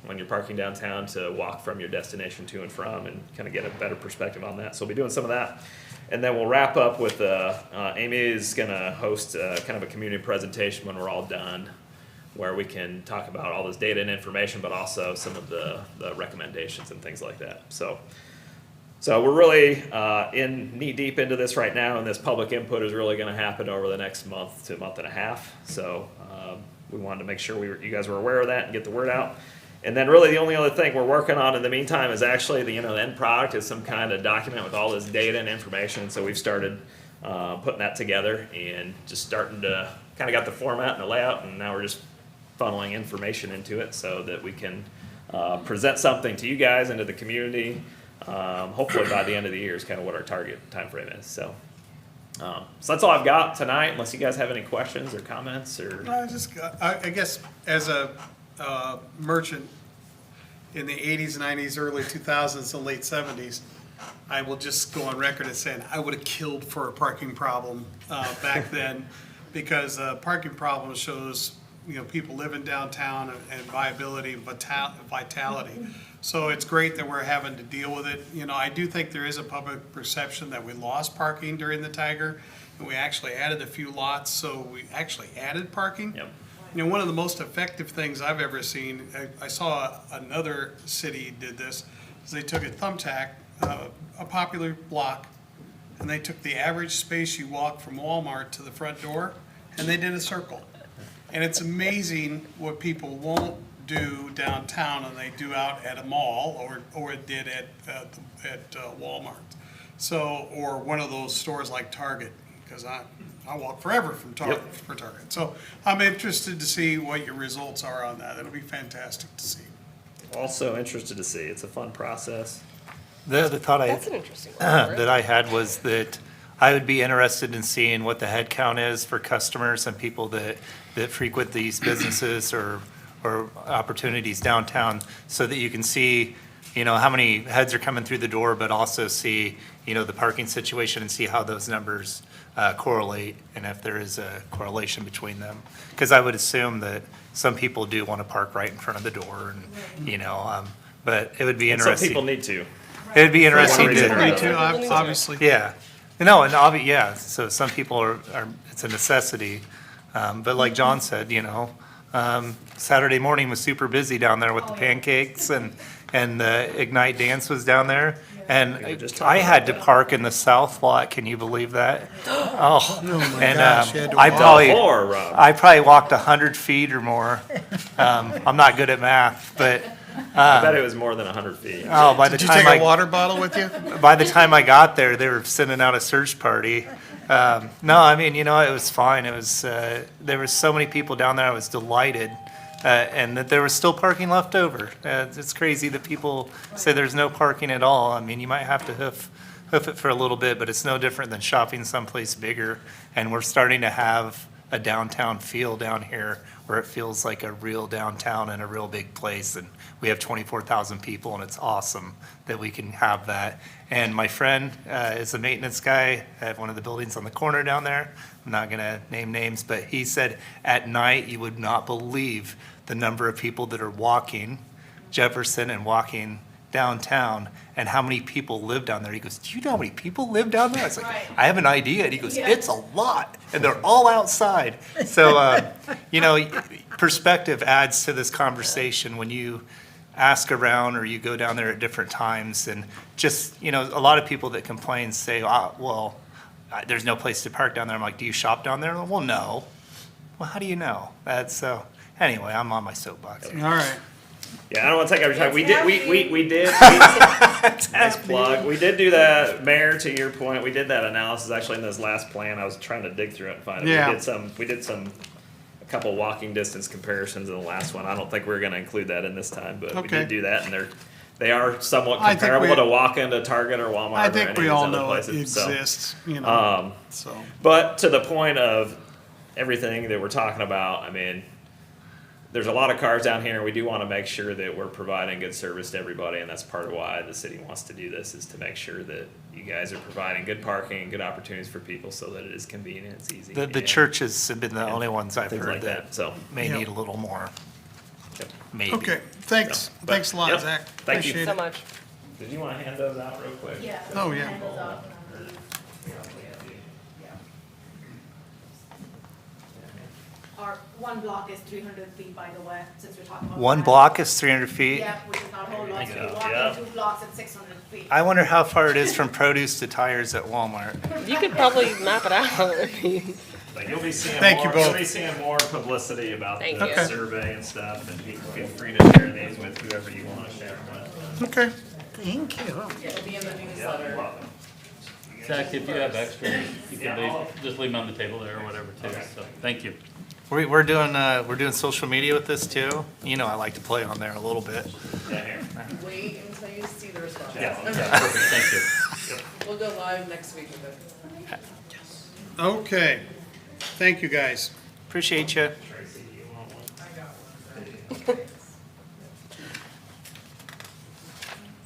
when you're parking downtown to walk from your destination to and from, and kind of get a better perspective on that. So we'll be doing some of that. And then we'll wrap up with, Amy is gonna host kind of a community presentation when we're all done, where we can talk about all this data and information, but also some of the recommendations and things like that. So we're really knee deep into this right now, and this public input is really going to happen over the next month to month and a half. So we wanted to make sure you guys were aware of that and get the word out. And then really the only other thing we're working on in the meantime is actually the end product is some kind of document with all this data and information. So we've started putting that together and just starting to kind of got the format and the layout, and now we're just funneling information into it so that we can present something to you guys and to the community. Hopefully by the end of the year is kind of what our target time frame is. So that's all I've got tonight, unless you guys have any questions or comments or. I guess as a merchant in the 80s, 90s, early 2000s, and late 70s, I will just go on record as saying I would have killed for a parking problem back then, because parking problem shows people living downtown and viability and vitality. So it's great that we're having to deal with it. I do think there is a public perception that we lost parking during the Tiger, and we actually added a few lots, so we actually added parking. Yep. One of the most effective things I've ever seen, I saw another city did this, is they took a thumbtack, a popular block, and they took the average space you walk from Walmart to the front door, and they did a circle. And it's amazing what people won't do downtown and they do out at a mall or it did at Walmart. So, or one of those stores like Target, because I walk forever from Target for Target. So I'm interested to see what your results are on that. It'll be fantastic to see. Also interested to see. It's a fun process. The thought That's an interesting one. that I had was that I would be interested in seeing what the head count is for customers and people that frequent these businesses or opportunities downtown, so that you can see, how many heads are coming through the door, but also see, the parking situation and see how those numbers correlate, and if there is a correlation between them. Because I would assume that some people do want to park right in front of the door, and, but it would be And interesting. some people need to. It would be interesting reason or to. Me too, obviously. Yeah, no, and yeah, so some people are, it's a necessity, but like John said, Saturday morning was super busy down there with the pancakes, and the Ignite Dance was down there, and just I talking had to about that. park in the south lot, can you believe that? Oh, and gosh, you had to I walk. probably, Or, Rob. I probably walked 100 feet or more. I'm not good at math, but, I bet it was more than 100 feet. oh, by the Did you time take a water bottle with you? by the time I got there, they were sending out a search party. No, I mean, it was fine. It was, there were so many people down there. I was delighted. And that there was still parking left over. It's crazy that people say there's no parking at all. I mean, you might have to hoof it for a little bit, but it's no different than shopping someplace bigger. And we're starting to have a downtown feel down here where it feels like a real downtown and a real big place. And we have 24,000 people, and it's awesome that we can have that. And my friend is a maintenance guy at one of the buildings on the corner down there. I'm not going to name names, but he said at night you would not believe the number of people that are walking Jefferson and walking downtown and how many people live down there. He goes, do you know how many people live down there? I was like, I have an idea. And he goes, it's a lot. And they're all outside. So, perspective adds to this conversation when you ask around or you go down there at different times. And just, a lot of people that complain say, there's no place to park down there. I'm like, do you shop down there? Well, no. Well, how do you know? Anyway, I'm on my soapbox. All right. Yeah, I don't want to take every time. We did. Nice plug. We did do that, Mayor, to your point, we did that analysis actually in this last plan. I was trying to dig through it and find it. Yeah. We did a couple walking distance comparisons in the last one. I don't think we're gonna include that in this time, but we Okay. did do that, and they are somewhat I think comparable we- to walking to Target or Walmart I or any think of we these all other know it places. So, exists, so. but to the point of everything that we're talking about, I mean, there's a lot of cars down here, and we do want to make sure that we're providing good service to everybody, and that's part of why the city wants to do this, is to make sure that you guys are providing good parking and good opportunities for people so that it is convenient, it's easy. The and churches have been the only ones I've things heard like that So, may Yep. need a little more, maybe. Okay, thanks. So, but, Thanks a lot, yep. Zach. Thank you Appreciate So it. much. did you want to hand those out real quick? Yeah. Oh, yeah. Our one block is 300 feet, by the way, since we're talking about. One that. block is 300 feet? Yeah, which is not a whole lot, so go. we're walking Yeah. 2 blocks at 600 feet. I wonder how far it is from produce to tires at Walmart. You could probably map it out. I mean, But you'll be seeing Thank you more, both. you'll be seeing more publicity about Thank the you. survey and stuff, and people feel free to share these with whoever you want to share them with. Okay. Thank you. It'll be in the newsletter. You're welcome. Zach, if you have extra, you can just leave them on the table there or whatever too, so, thank you. We're doing social media with this too. I like to play on there a little bit. Yeah, here. Wait until you see the response. Yeah. Perfect, thank you. We'll go live next week with it. Okay. Thank you, guys. Appreciate you.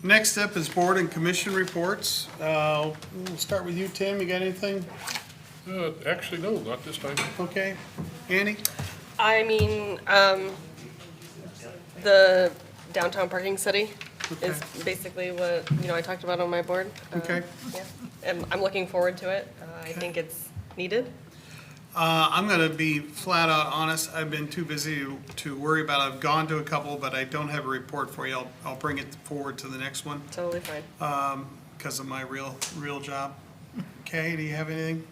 Next up is board and commission reports. We'll start with you, Tim. You got anything? Actually, no, not this time. Okay. Annie? I mean, the downtown parking study is basically what, I talked about on my board. Okay. Yeah, and I'm looking forward to it. I think it's needed. I'm gonna be flat out honest. I've been too busy to worry about it. I've gone to a couple, but I don't have a report for you. I'll bring it forward to the next one, Totally fine. because of my real job. Kay, do you have anything?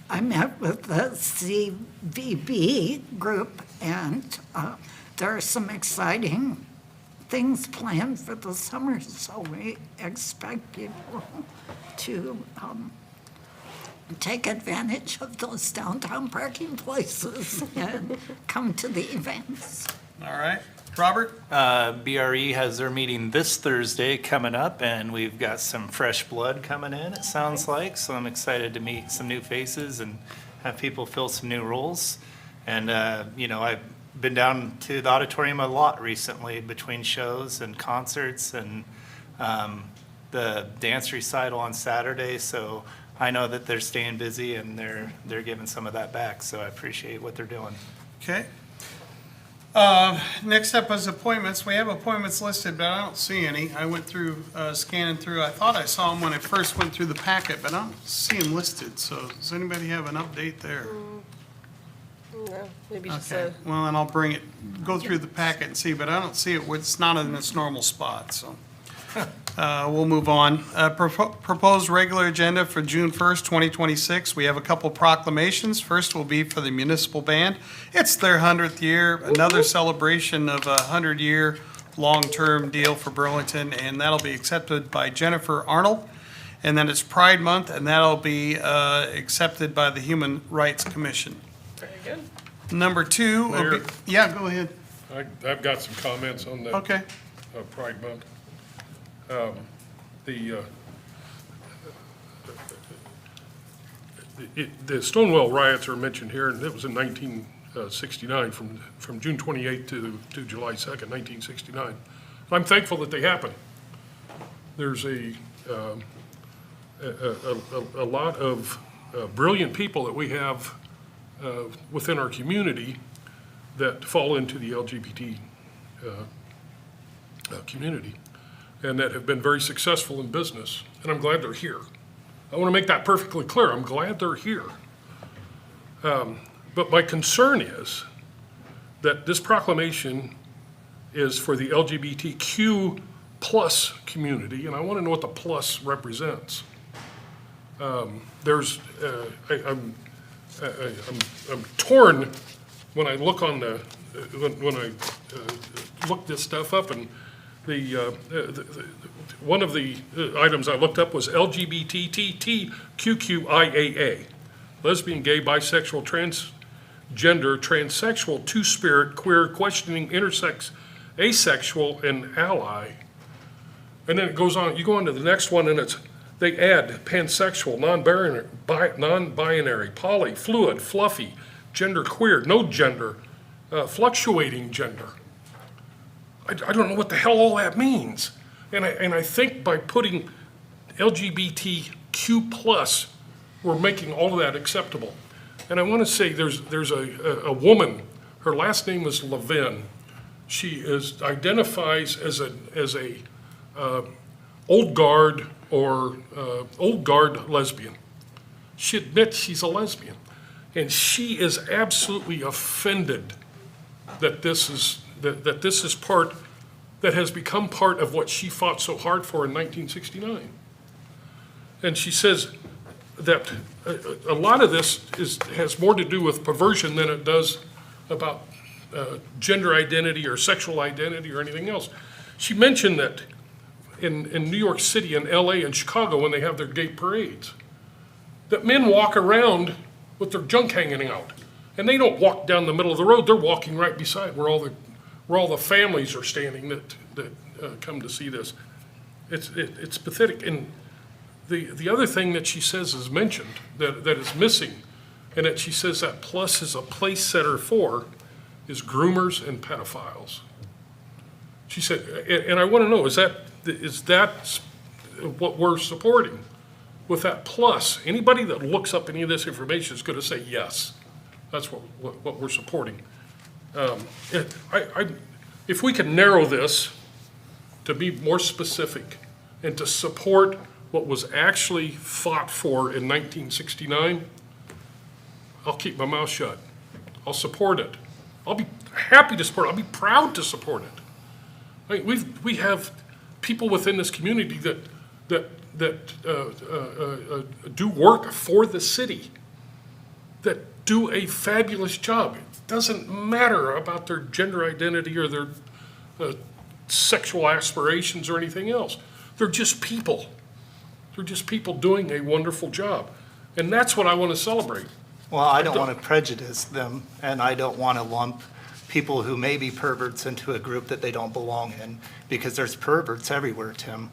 I met with the CVB group, and there are some exciting things planned for the summer, so we expect people to take advantage of those downtown parking places and come to the events. All right. Robert? BRE has their meeting this Thursday coming up, and we've got some fresh blood coming in, it sounds like. So I'm excited to meet some new faces and have people fill some new roles. And, I've been down to the auditorium a lot recently between shows and concerts and the dance recital on Saturday. So I know that they're staying busy and they're giving some of that back. So I appreciate what they're doing. Okay. Next up is appointments. We have appointments listed, but I don't see any. I went through, scanning through. I thought I saw them when I first went through the packet, but I don't see them listed. So does anybody have an update there? No, maybe just Okay, well, then I'll go through the packet and see, but I don't see it. It's not in its normal spot, so. We'll move on. Proposed regular agenda for June 1st, 2026. We have a couple proclamations. First will be for the municipal band. It's their 100th year, another celebration of a 100-year long-term deal for Burlington, and that'll be accepted by Jennifer Arnold. And then it's Pride Month, and that'll be accepted by the Human Rights Commission. very good. Number two will be, Mayor? yeah, go ahead. I've got some comments on that. Okay. Pride Month. the Stonewall riots are mentioned here, and it was in 1969, from June 28th to July 2nd, 1969. I'm thankful that they happened. There's a lot of brilliant people that we have within our community that fall into the LGBT community and that have been very successful in business, and I'm glad they're here. I want to make that perfectly clear. I'm glad they're here. But my concern is that this proclamation is for the LGBTQ plus community, and I want to know what the plus represents. I'm torn when I look on when I look this stuff up, and one of the items I looked up was LGBTQQIAA, lesbian, gay, bisexual, transgender, transsexual, two-spirit, queer, questioning, intersex, asexual, and ally. And then it goes on, you go on to the next one, and they add pansexual, non-binary, poly, fluid, fluffy, gender queer, no gender, fluctuating gender. I don't know what the hell all that means. And I think by putting LGBTQ plus, we're making all of that acceptable. And I want to say there's a woman, her last name is Levin. She identifies as a old guard or old guard lesbian. She admits she's a lesbian. And she is absolutely offended that this is part, that has become part of what she fought so hard for in 1969. And she says that a lot of this has more to do with perversion than it does about gender identity or sexual identity or anything else. She mentioned that in New York City and LA and Chicago, when they have their gay parades, that men walk around with their junk hanging out. And they don't walk down the middle of the road, they're walking right beside where all the families are standing that come to see this. It's pathetic. And the other thing that she says is mentioned that is missing, and that she says that plus is a place setter for, is groomers and pedophiles. She said, and I want to know, is that what we're supporting? With that plus, anybody that looks up any of this information is going to say yes. That's what we're supporting. If we can narrow this to be more specific and to support what was actually fought for in 1969, I'll keep my mouth shut. I'll support it. I'll be happy to support it. I'll be proud to support it. I mean, we have people within this community that do work for the city, that do a fabulous job. It doesn't matter about their gender identity or their sexual aspirations or anything else. They're just people. They're just people doing a wonderful job. And that's what I want to celebrate. Well, I don't want to prejudice them, and I don't want to lump people who may be perverts into a group that they don't belong in, because there's perverts everywhere, Tim.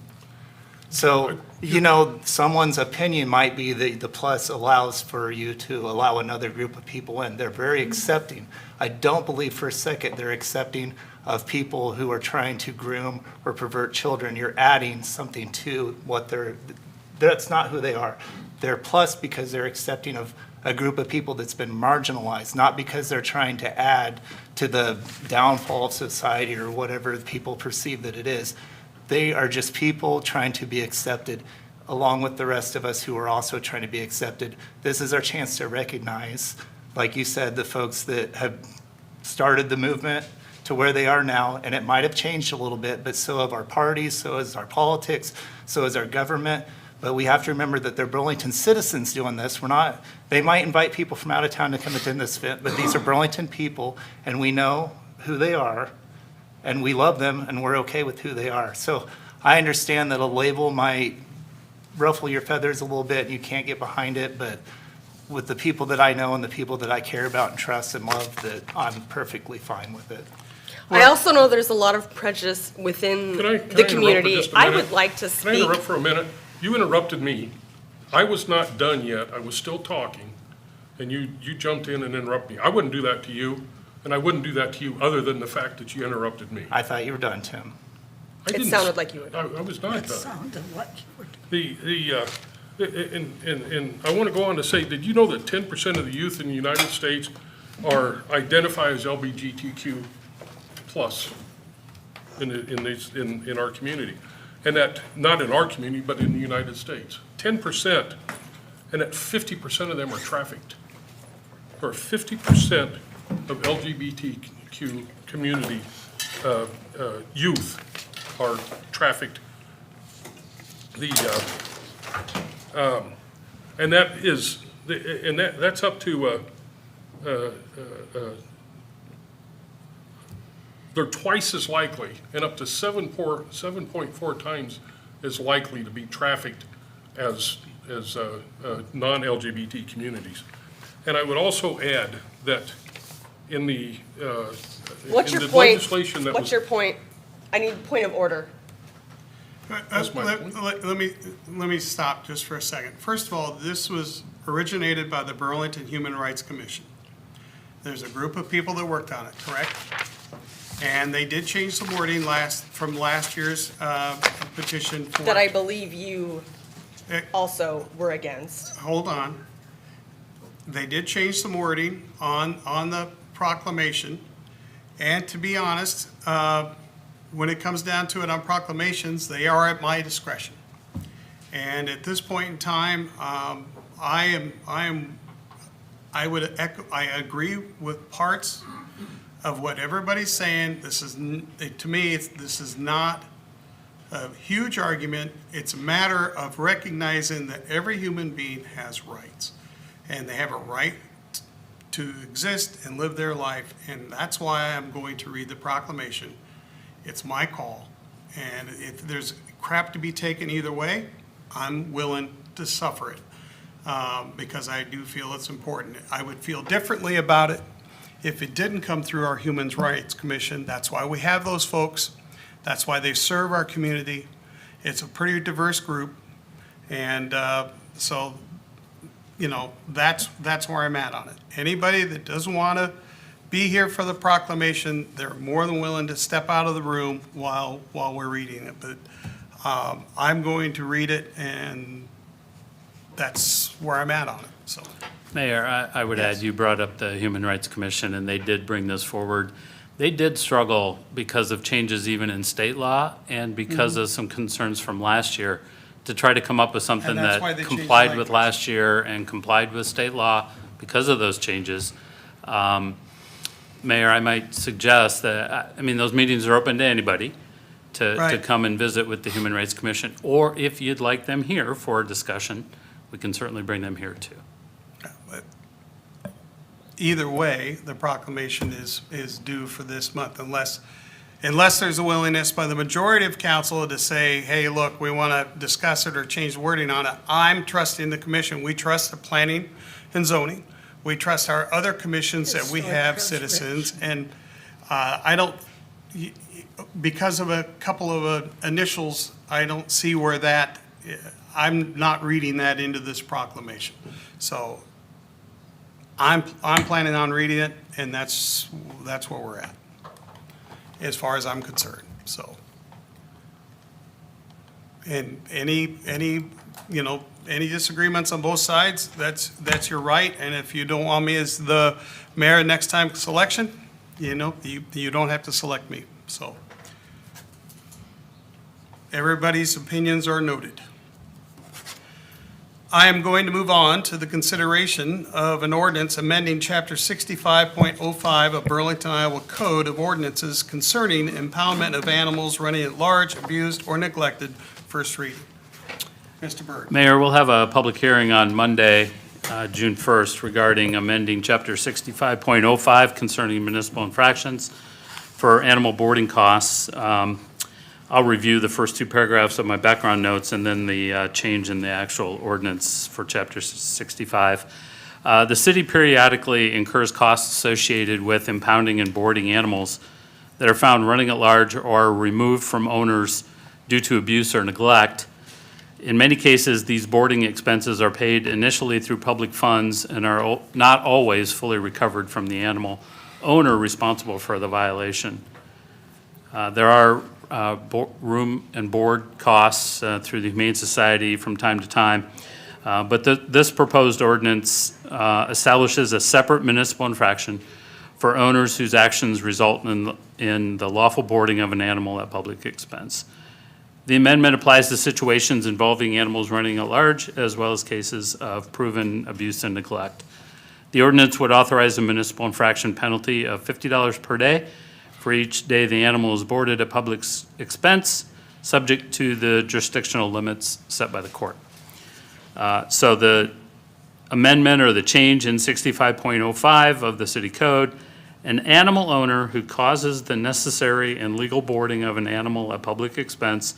So, someone's opinion might be that the plus allows for you to allow another group of people in. They're very accepting. I don't believe for a second they're accepting of people who are trying to groom or pervert children. You're adding something to what that's not who they are. They're plus because they're accepting of a group of people that's been marginalized, not because they're trying to add to the downfall of society or whatever people perceive that it is. They are just people trying to be accepted, along with the rest of us who are also trying to be accepted. This is our chance to recognize, like you said, the folks that have started the movement to where they are now, and it might have changed a little bit, but so have our parties, so has our politics, so has our government. But we have to remember that they're Burlington citizens doing this. They might invite people from out of town to come attend this event, but these are Burlington people, and we know who they are, and we love them, and we're okay with who they are. So I understand that a label might ruffle your feathers a little bit, and you can't get behind it, but with the people that I know and the people that I care about and trust and love, that I'm perfectly fine with it. I also know there's a lot of prejudice within Can I the interrupt for community. just a I minute? would like to Can I speak. interrupt for a minute? You interrupted me. I was not done yet. I was still talking, and you jumped in and interrupted me. I wouldn't do that to you, and I wouldn't do that to you other than the fact that you interrupted me. I thought you were done, Tim. I It didn't sounded like you were. I was not It done. sounded like you were. And I want to go on to say, did you know that 10% of the youth in the United States identify as LGBTQ plus in our community? And that, not in our community, but in the United States. 10%, and that 50% of them are trafficked. Or 50% of LGBTQ community youth are trafficked. And that's up to, they're twice as likely and up to 7.4 times as likely to be trafficked as non-LGBT communities. And I would also add that in the What's in your the point? legislation that What's was- your point? I need point of order. That's my point. Let me stop just for a second. First of all, this was originated by the Burlington Human Rights Commission. There's a group of people that worked on it, correct? And they did change the wording from last year's petition for. That I believe you Eh. also were against. Hold on. They did change some wording on the proclamation. And to be honest, when it comes down to it on proclamations, they are at my discretion. And at this point in time, I agree with parts of what everybody's saying. This is, to me, this is not a huge argument. It's a matter of recognizing that every human being has rights. And they have a right to exist and live their life. And that's why I'm going to read the proclamation. It's my call. And if there's crap to be taken either way, I'm willing to suffer it because I do feel it's important. I would feel differently about it if it didn't come through our Human Rights Commission. That's why we have those folks. That's why they serve our community. It's a pretty diverse group. And so, you know, that's where I'm at on it. Anybody that doesn't want to be here for the proclamation, they're more than willing to step out of the room while we're reading it. But I'm going to read it, and that's where I'm at on it, so. Mayor, I would Yes. add, you brought up the Human Rights Commission, and they did bring this forward. They did struggle because of changes even in state law and because of some concerns from last year to try to come up with something And that's why that they changed complied with language. last year and complied with state law because of those changes. Mayor, I might suggest that, I mean, those meetings are open to anybody to Right. come and visit with the Human Rights Commission. Or if you'd like them here for a discussion, we can certainly bring them here too. But either way, the proclamation is due for this month unless there's a willingness by the majority of council to say, hey, look, we want to discuss it or change the wording on it. I'm trusting the commission. We trust the planning and zoning. We trust our other commissions that we have citizens. And I don't, because of a couple of initials, I don't see where that, I'm not reading that into this proclamation. So I'm planning on reading it, and that's where we're at, as far as I'm concerned, so. And any disagreements on both sides, that's your right, and if you don't want me as the mayor next time selection, you don't have to select me, so. Everybody's opinions are noted. I am going to move on to the consideration of an ordinance amending Chapter 65.05 of Burlington, Iowa Code of Ordinances concerning impoundment of animals running at large, abused, or neglected. First reading. Mr. Byrd. Mayor, we'll have a public hearing on Monday, June 1st, regarding amending Chapter 65.05 concerning municipal infractions for animal boarding costs. I'll review the first two paragraphs of my background notes and then the change in the actual ordinance for Chapter 65. The city periodically incurs costs associated with impounding and boarding animals that are found running at large or removed from owners due to abuse or neglect. In many cases, these boarding expenses are paid initially through public funds and are not always fully recovered from the animal owner responsible for the violation. There are room and board costs through the Humane Society from time to time, but this proposed ordinance establishes a separate municipal infraction for owners whose actions result in the lawful boarding of an animal at public expense. The amendment applies to situations involving animals running at large, as well as cases of proven abuse and neglect. The ordinance would authorize a municipal infraction penalty of $50 per day for each day the animal is boarded at public expense, subject to the jurisdictional limits set by the court. So the amendment or the change in 65.05 of the city code, an animal owner who causes the necessary and legal boarding of an animal at public expense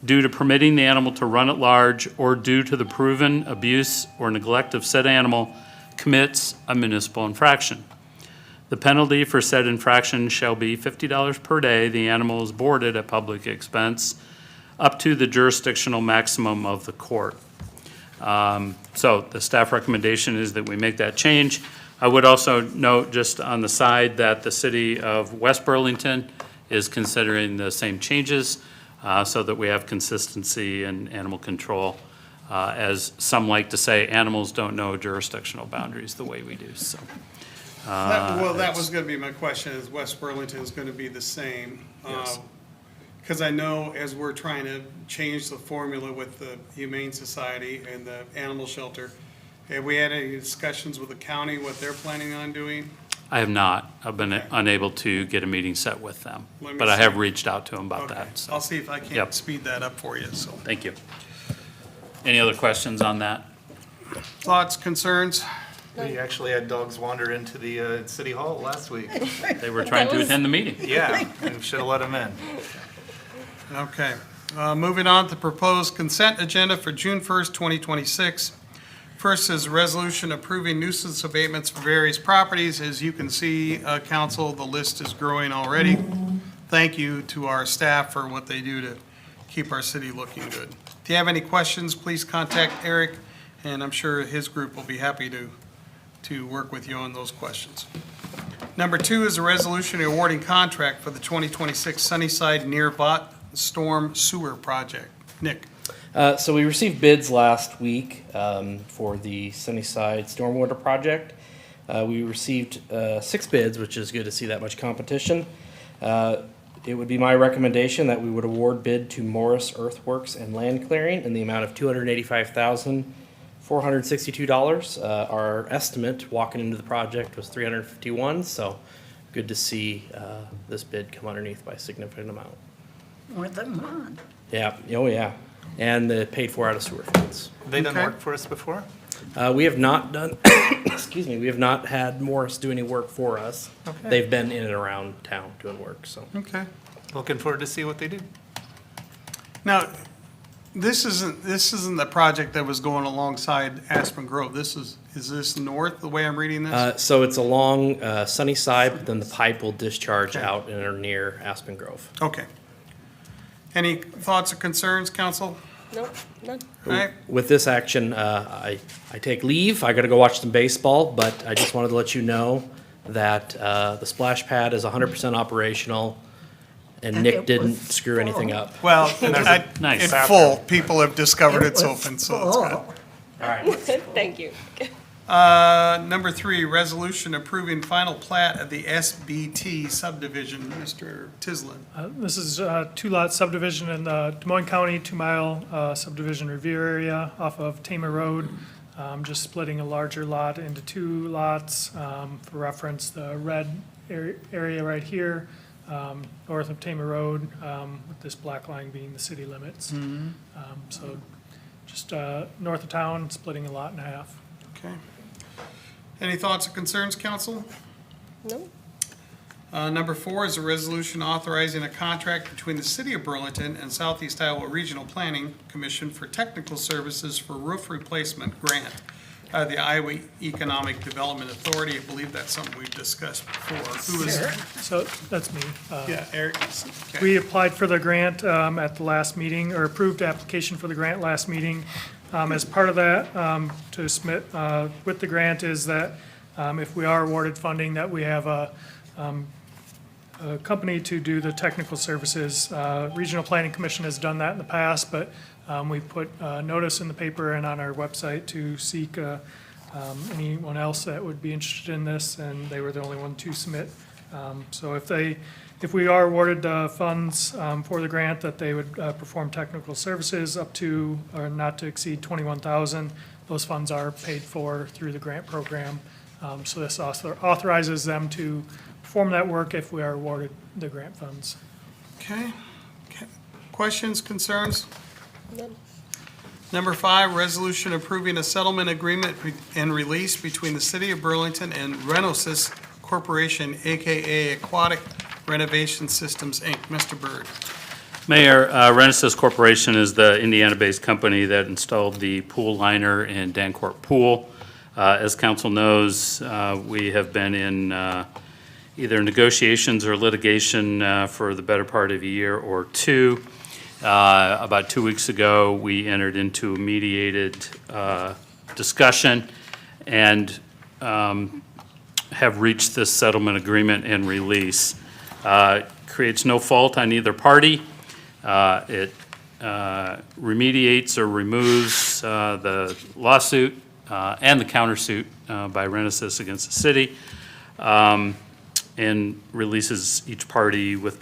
due to permitting the animal to run at large or due to the proven abuse or neglect of said animal commits a municipal infraction. The penalty for said infraction shall be $50 per day the animal is boarded at public expense, up to the jurisdictional maximum of the court. So the staff recommendation is that we make that change. I would also note just on the side that the city of West Burlington is considering the same changes so that we have consistency in animal control. As some like to say, animals don't know jurisdictional boundaries the way we do, so. That was gonna be my question, is West Burlington is gonna be the same? Yes. Because I know as we're trying to change the formula with the Humane Society and the animal shelter, have we had any discussions with the county, what they're planning on doing? I have not. I've been unable to get a meeting set with them, Let me but I have see. reached out to them about Okay, that, so. I'll see if I Yep. can speed that up for you, so. Thank you. Any other questions on that? Thoughts, concerns? We actually had dogs wander into the city hall last week. They were trying to attend the meeting. Yeah, and should have let them in. Okay, moving on to proposed consent agenda for June 1st, 2026. First is a resolution approving nuisance abatements for various properties. As you can see, council, the list is growing already. Thank you to our staff for what they do to keep our city looking good. If you have any questions, please contact Eric, and I'm sure his group will be happy to work with you on those questions. Number 2 is a resolution awarding contract for the 2026 Sunnyside Near Bot Storm Sewer Project. Nick? So we received bids last week for the Sunnyside Stormwater Project. We received 6 bids, which is good to see that much competition. It would be my recommendation that we would award bid to Morris Earthworks and Land Clearing in the amount of $285,462. Our estimate walking into the project was $351, so good to see this bid come underneath by a significant amount. More than one. Yeah, oh yeah, and paid for out of sewer funds. They done Okay. work for us before? We have not done, excuse me, we have not had Morris do any work for us. Okay. They've been in and around town doing work, so. Okay. Looking forward to see what they do. Now, this isn't the project that was going alongside Aspen Grove. Is this north, the way I'm reading this? So it's along Sunnyside, but then the pipe will discharge out and are near Aspen Grove. Okay. Any thoughts or concerns, council? Nope, none. All right, With this action, I take leave. I gotta go watch some baseball, but I just wanted to let you know that the splash pad is 100% operational, and And Nick it didn't was screw anything full. up. well, Nice. it's full. People have discovered It it's was open, so it's good. full. All right. Thank you. Number 3, resolution approving final plat of the SBT subdivision. Mr. Tislin. This is a 2-lot subdivision in the Des Moines County, 2-mile subdivision review area off of Tama Road. Just splitting a larger lot into 2 lots. For reference, the red area right here, north of Tama Road, with this black line being the city limits. So just north of town, splitting a lot in half. Okay. Any thoughts or concerns, council? No? Number 4 is a resolution authorizing a contract between the City of Burlington and Southeast Iowa Regional Planning Commission for technical services for roof replacement grant. the Iowa Economic Development Authority. I believe that's something we've discussed before. Who is? So that's me. Yeah, Eric. Okay. We applied for the grant at the last meeting, or approved application for the grant last meeting. As part of that, to submit with the grant is that if we are awarded funding, that we have a company to do the technical services. Regional Planning Commission has done that in the past, but we put notice in the paper and on our website to seek anyone else that would be interested in this, and they were the only one to submit. So if we are awarded funds for the grant, that they would perform technical services up to, or not to exceed 21,000. Those funds are paid for through the grant program. So this also authorizes them to perform that work if we are awarded the grant funds. Okay. Questions, concerns? Number 5, resolution approving a settlement agreement and release between the City of Burlington and Renosys Corporation, AKA Aquatic Renovation Systems, Inc. Mr. Byrd. Mayor, Renesas Corporation is the Indiana-based company that installed the pool liner in Dancourt Pool. As council knows, we have been in either negotiations or litigation for the better part of a year or two. About 2 weeks ago, we entered into a mediated discussion and have reached this settlement agreement and release. Creates no fault on either party. It remediates or removes the lawsuit and the countersuit by Renesas against the city, and releases each party with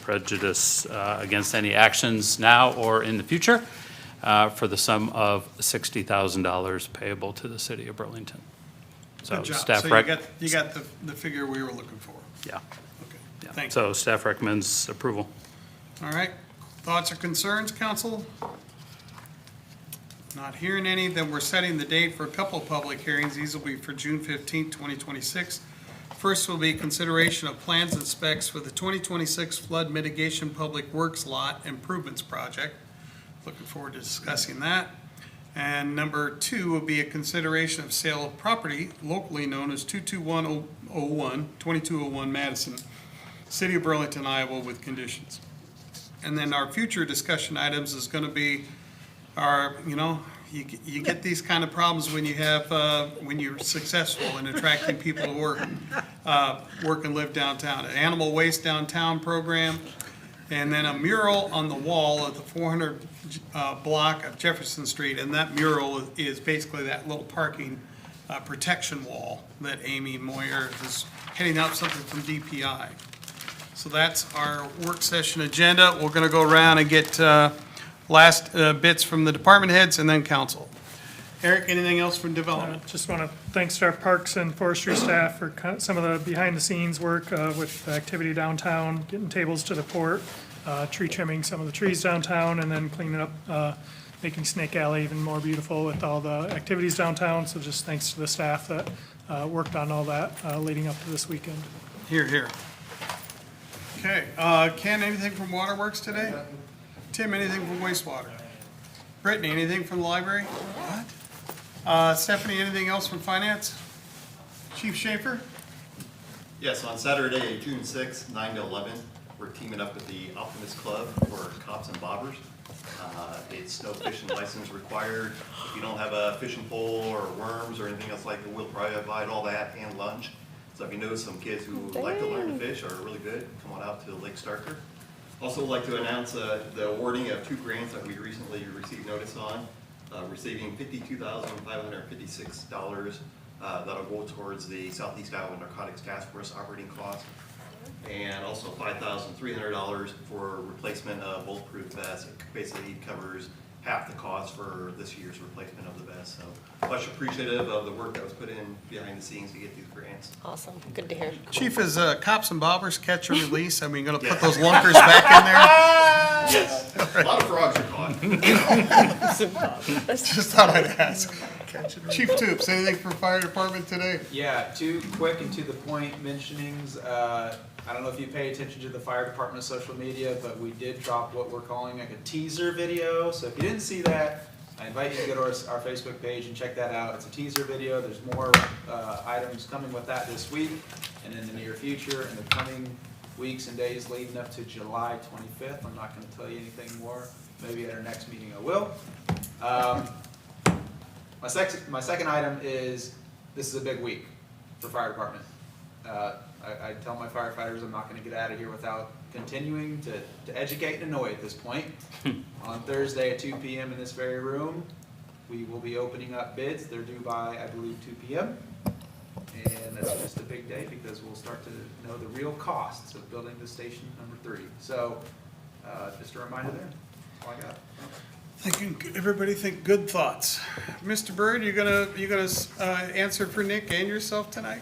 prejudice against any actions now or in the future for the sum of $60,000 payable to the City of Burlington. So Good job. staff So you got the figure we were looking for. Yeah. Okay, Yeah. thank you. So staff recommends approval. All right. Thoughts or concerns, council? Not hearing any, then we're setting the date for a couple of public hearings. These will be for June 15th, 2026. First will be consideration of plans and specs for the 2026 Flood Mitigation Public Works Lot Improvements Project. Looking forward to discussing that. And number 2 will be a consideration of sale of property locally known as 2201 Madison, City of Burlington, Iowa, with conditions. And then our future discussion items is going to be our, you get these kind of problems when you have, when you're successful in attracting people to work and live downtown. An animal waste downtown program, and then a mural on the wall of the 400 block of Jefferson Street. And that mural is basically that little parking protection wall that Amy Moyer is heading out something from DPI. So that's our work session agenda. We're going to go around and get last bits from the department heads and then council. Eric, anything else from development? Just want to thank our Parks and Forestry staff for some of the behind-the-scenes work with activity downtown, getting tables to the port, tree trimming some of the trees downtown, and then cleaning up, making Snake Alley even more beautiful with all the activities downtown. So just thanks to the staff that worked on all that leading up to this weekend. Here, here. Okay, Ken, anything from Waterworks today? Tim, anything from wastewater? Brittany, anything from the library? What? Stephanie, anything else from finance? Chief Schaefer? Yes, on Saturday, June 6th, 9 to 11, we're teaming up with the Optimist Club for Cops and Bobbers. It's no fishing license required. If you don't have a fishing pole or worms or anything else like that, we'll provide all that and lunch. So if you know some kids who like to learn to fish or are really good, come on out to Lake Starker. Also like to announce the awarding of 2 grants that we recently received notice on, receiving $52,556 that'll go towards the Southeast Iowa Narcotics Task Force operating costs, and also $5,300 for replacement of bulletproof vests. It basically covers half the cost for this year's replacement of the vest. So much appreciative of the work that was put in behind the scenes to get these grants. Awesome, good to hear. Chief, is Cops and Bobbers catch and release? I mean, going to put those lunkers back in there? Yes, a lot of frogs are caught. Just thought I'd ask. Chief Toops, anything for fire department today? Yeah, 2 quick and to the point mentionings. I don't know if you pay attention to the fire department social media, but we did drop what we're calling like a teaser video. So if you didn't see that, I invite you to go to our Facebook page and check that out. It's a teaser video. There's more items coming with that this week and in the near future, in the coming weeks and days leading up to July 25th. I'm not going to tell you anything more. Maybe at our next meeting I will. My second item is, this is a big week for fire department. I tell my firefighters I'm not going to get out of here without continuing to educate and annoy at this point. On Thursday at 2 p.m. in this very room, we will be opening up bids. They're due by, I believe, 2 p.m. And that's just a big day because we'll start to know the real costs of building the station number 3. So just a reminder there. That's all I got. Everybody think good thoughts. Mr. Byrd, you gonna answer for Nick and yourself tonight?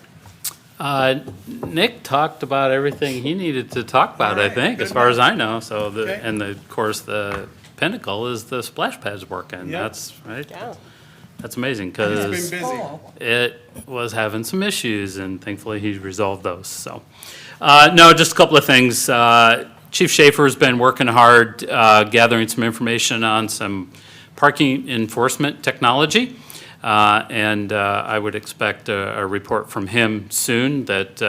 Nick talked about everything he needed to talk about, I think, as far as I know. So, Okay. of course, the pinnacle is the splash pads working. Yep. That's right. Yeah. That's amazing He's because been busy. it was having some issues, and thankfully he's resolved those. So, no, just a couple of things. Chief Schaefer has been working hard, gathering some information on some parking enforcement technology. And I would expect a report from him soon that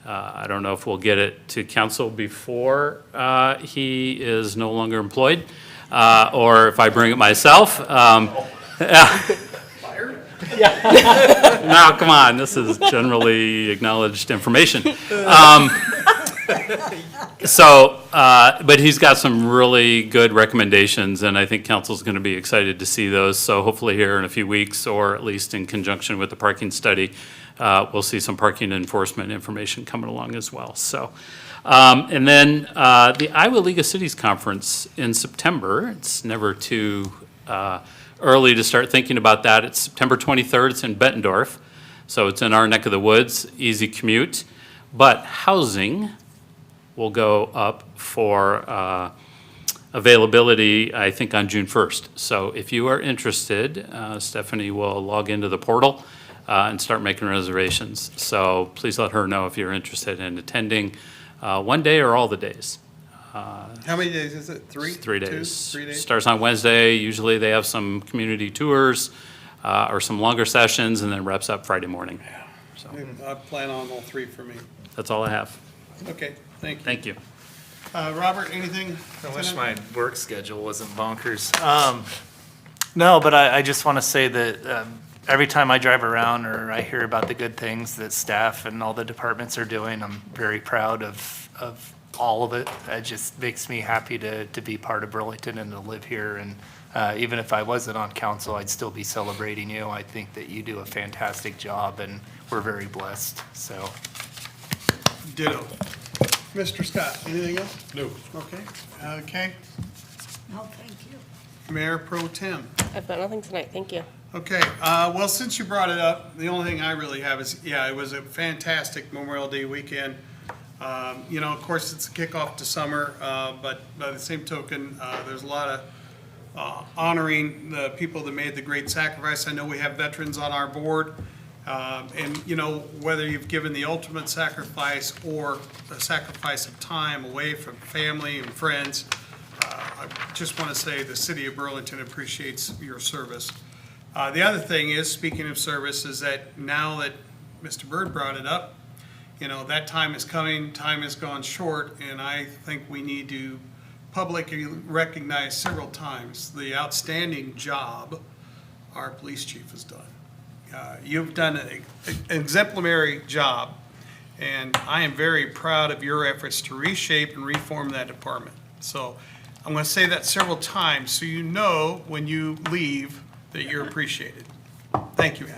I don't know if we'll get it to council before he is no longer employed, or if I bring it myself. No, come on, this is generally acknowledged information. But he's got some really good recommendations, and I think council's going to be excited to see those. So hopefully here in a few weeks, or at least in conjunction with the parking study, we'll see some parking enforcement information coming along as well. So, and then the Iowa League of Cities Conference in September. It's never too early to start thinking about that. It's September 23rd. It's in Bettendorf, so it's in our neck of the woods. Easy commute, but housing will go up for availability, I think, on June 1st. So if you are interested, Stephanie will log into the portal and start making reservations. So please let her know if you're interested in attending one day or all the days. How many days is it? 3? 3 2? days. 3 days? Starts on Wednesday. Usually they have some community tours or some longer sessions, and then wraps up Friday morning. So I plan on all 3 for me. that's all I have. Okay, thank you. Thank you. Robert, anything? I wish my work schedule wasn't bonkers. No, but I just want to say that every time I drive around or I hear about the good things that staff and all the departments are doing, I'm very proud of all of it. It just makes me happy to be part of Burlington and to live here. And even if I wasn't on council, I'd still be celebrating you. I think that you do a fantastic job, and we're very blessed. So. Ditto. Mr. Scott, anything else? No. Okay. Okay. No, thank you. Mayor Pro Tem. I've got nothing tonight, thank you. Okay, well, since you brought it up, the only thing I really have is, yeah, it was a fantastic Memorial Day weekend. You know, of course, it's a kickoff to summer, but by the same token, there's a lot of honoring the people that made the great sacrifice. I know we have veterans on our board, and, you know, whether you've given the ultimate sacrifice or the sacrifice of time away from family and friends, I just want to say the city of Burlington appreciates your service. The other thing is, speaking of service, is that now that Mr. Byrd brought it up, you know, that time is coming, time has gone short, and I think we need to publicly recognize several times the outstanding job our police chief has done. You've done an exemplary job, and I am very proud of your efforts to reshape and reform that department. So I'm going to say that several times so you know when you leave that you're appreciated. Thank you, Adam.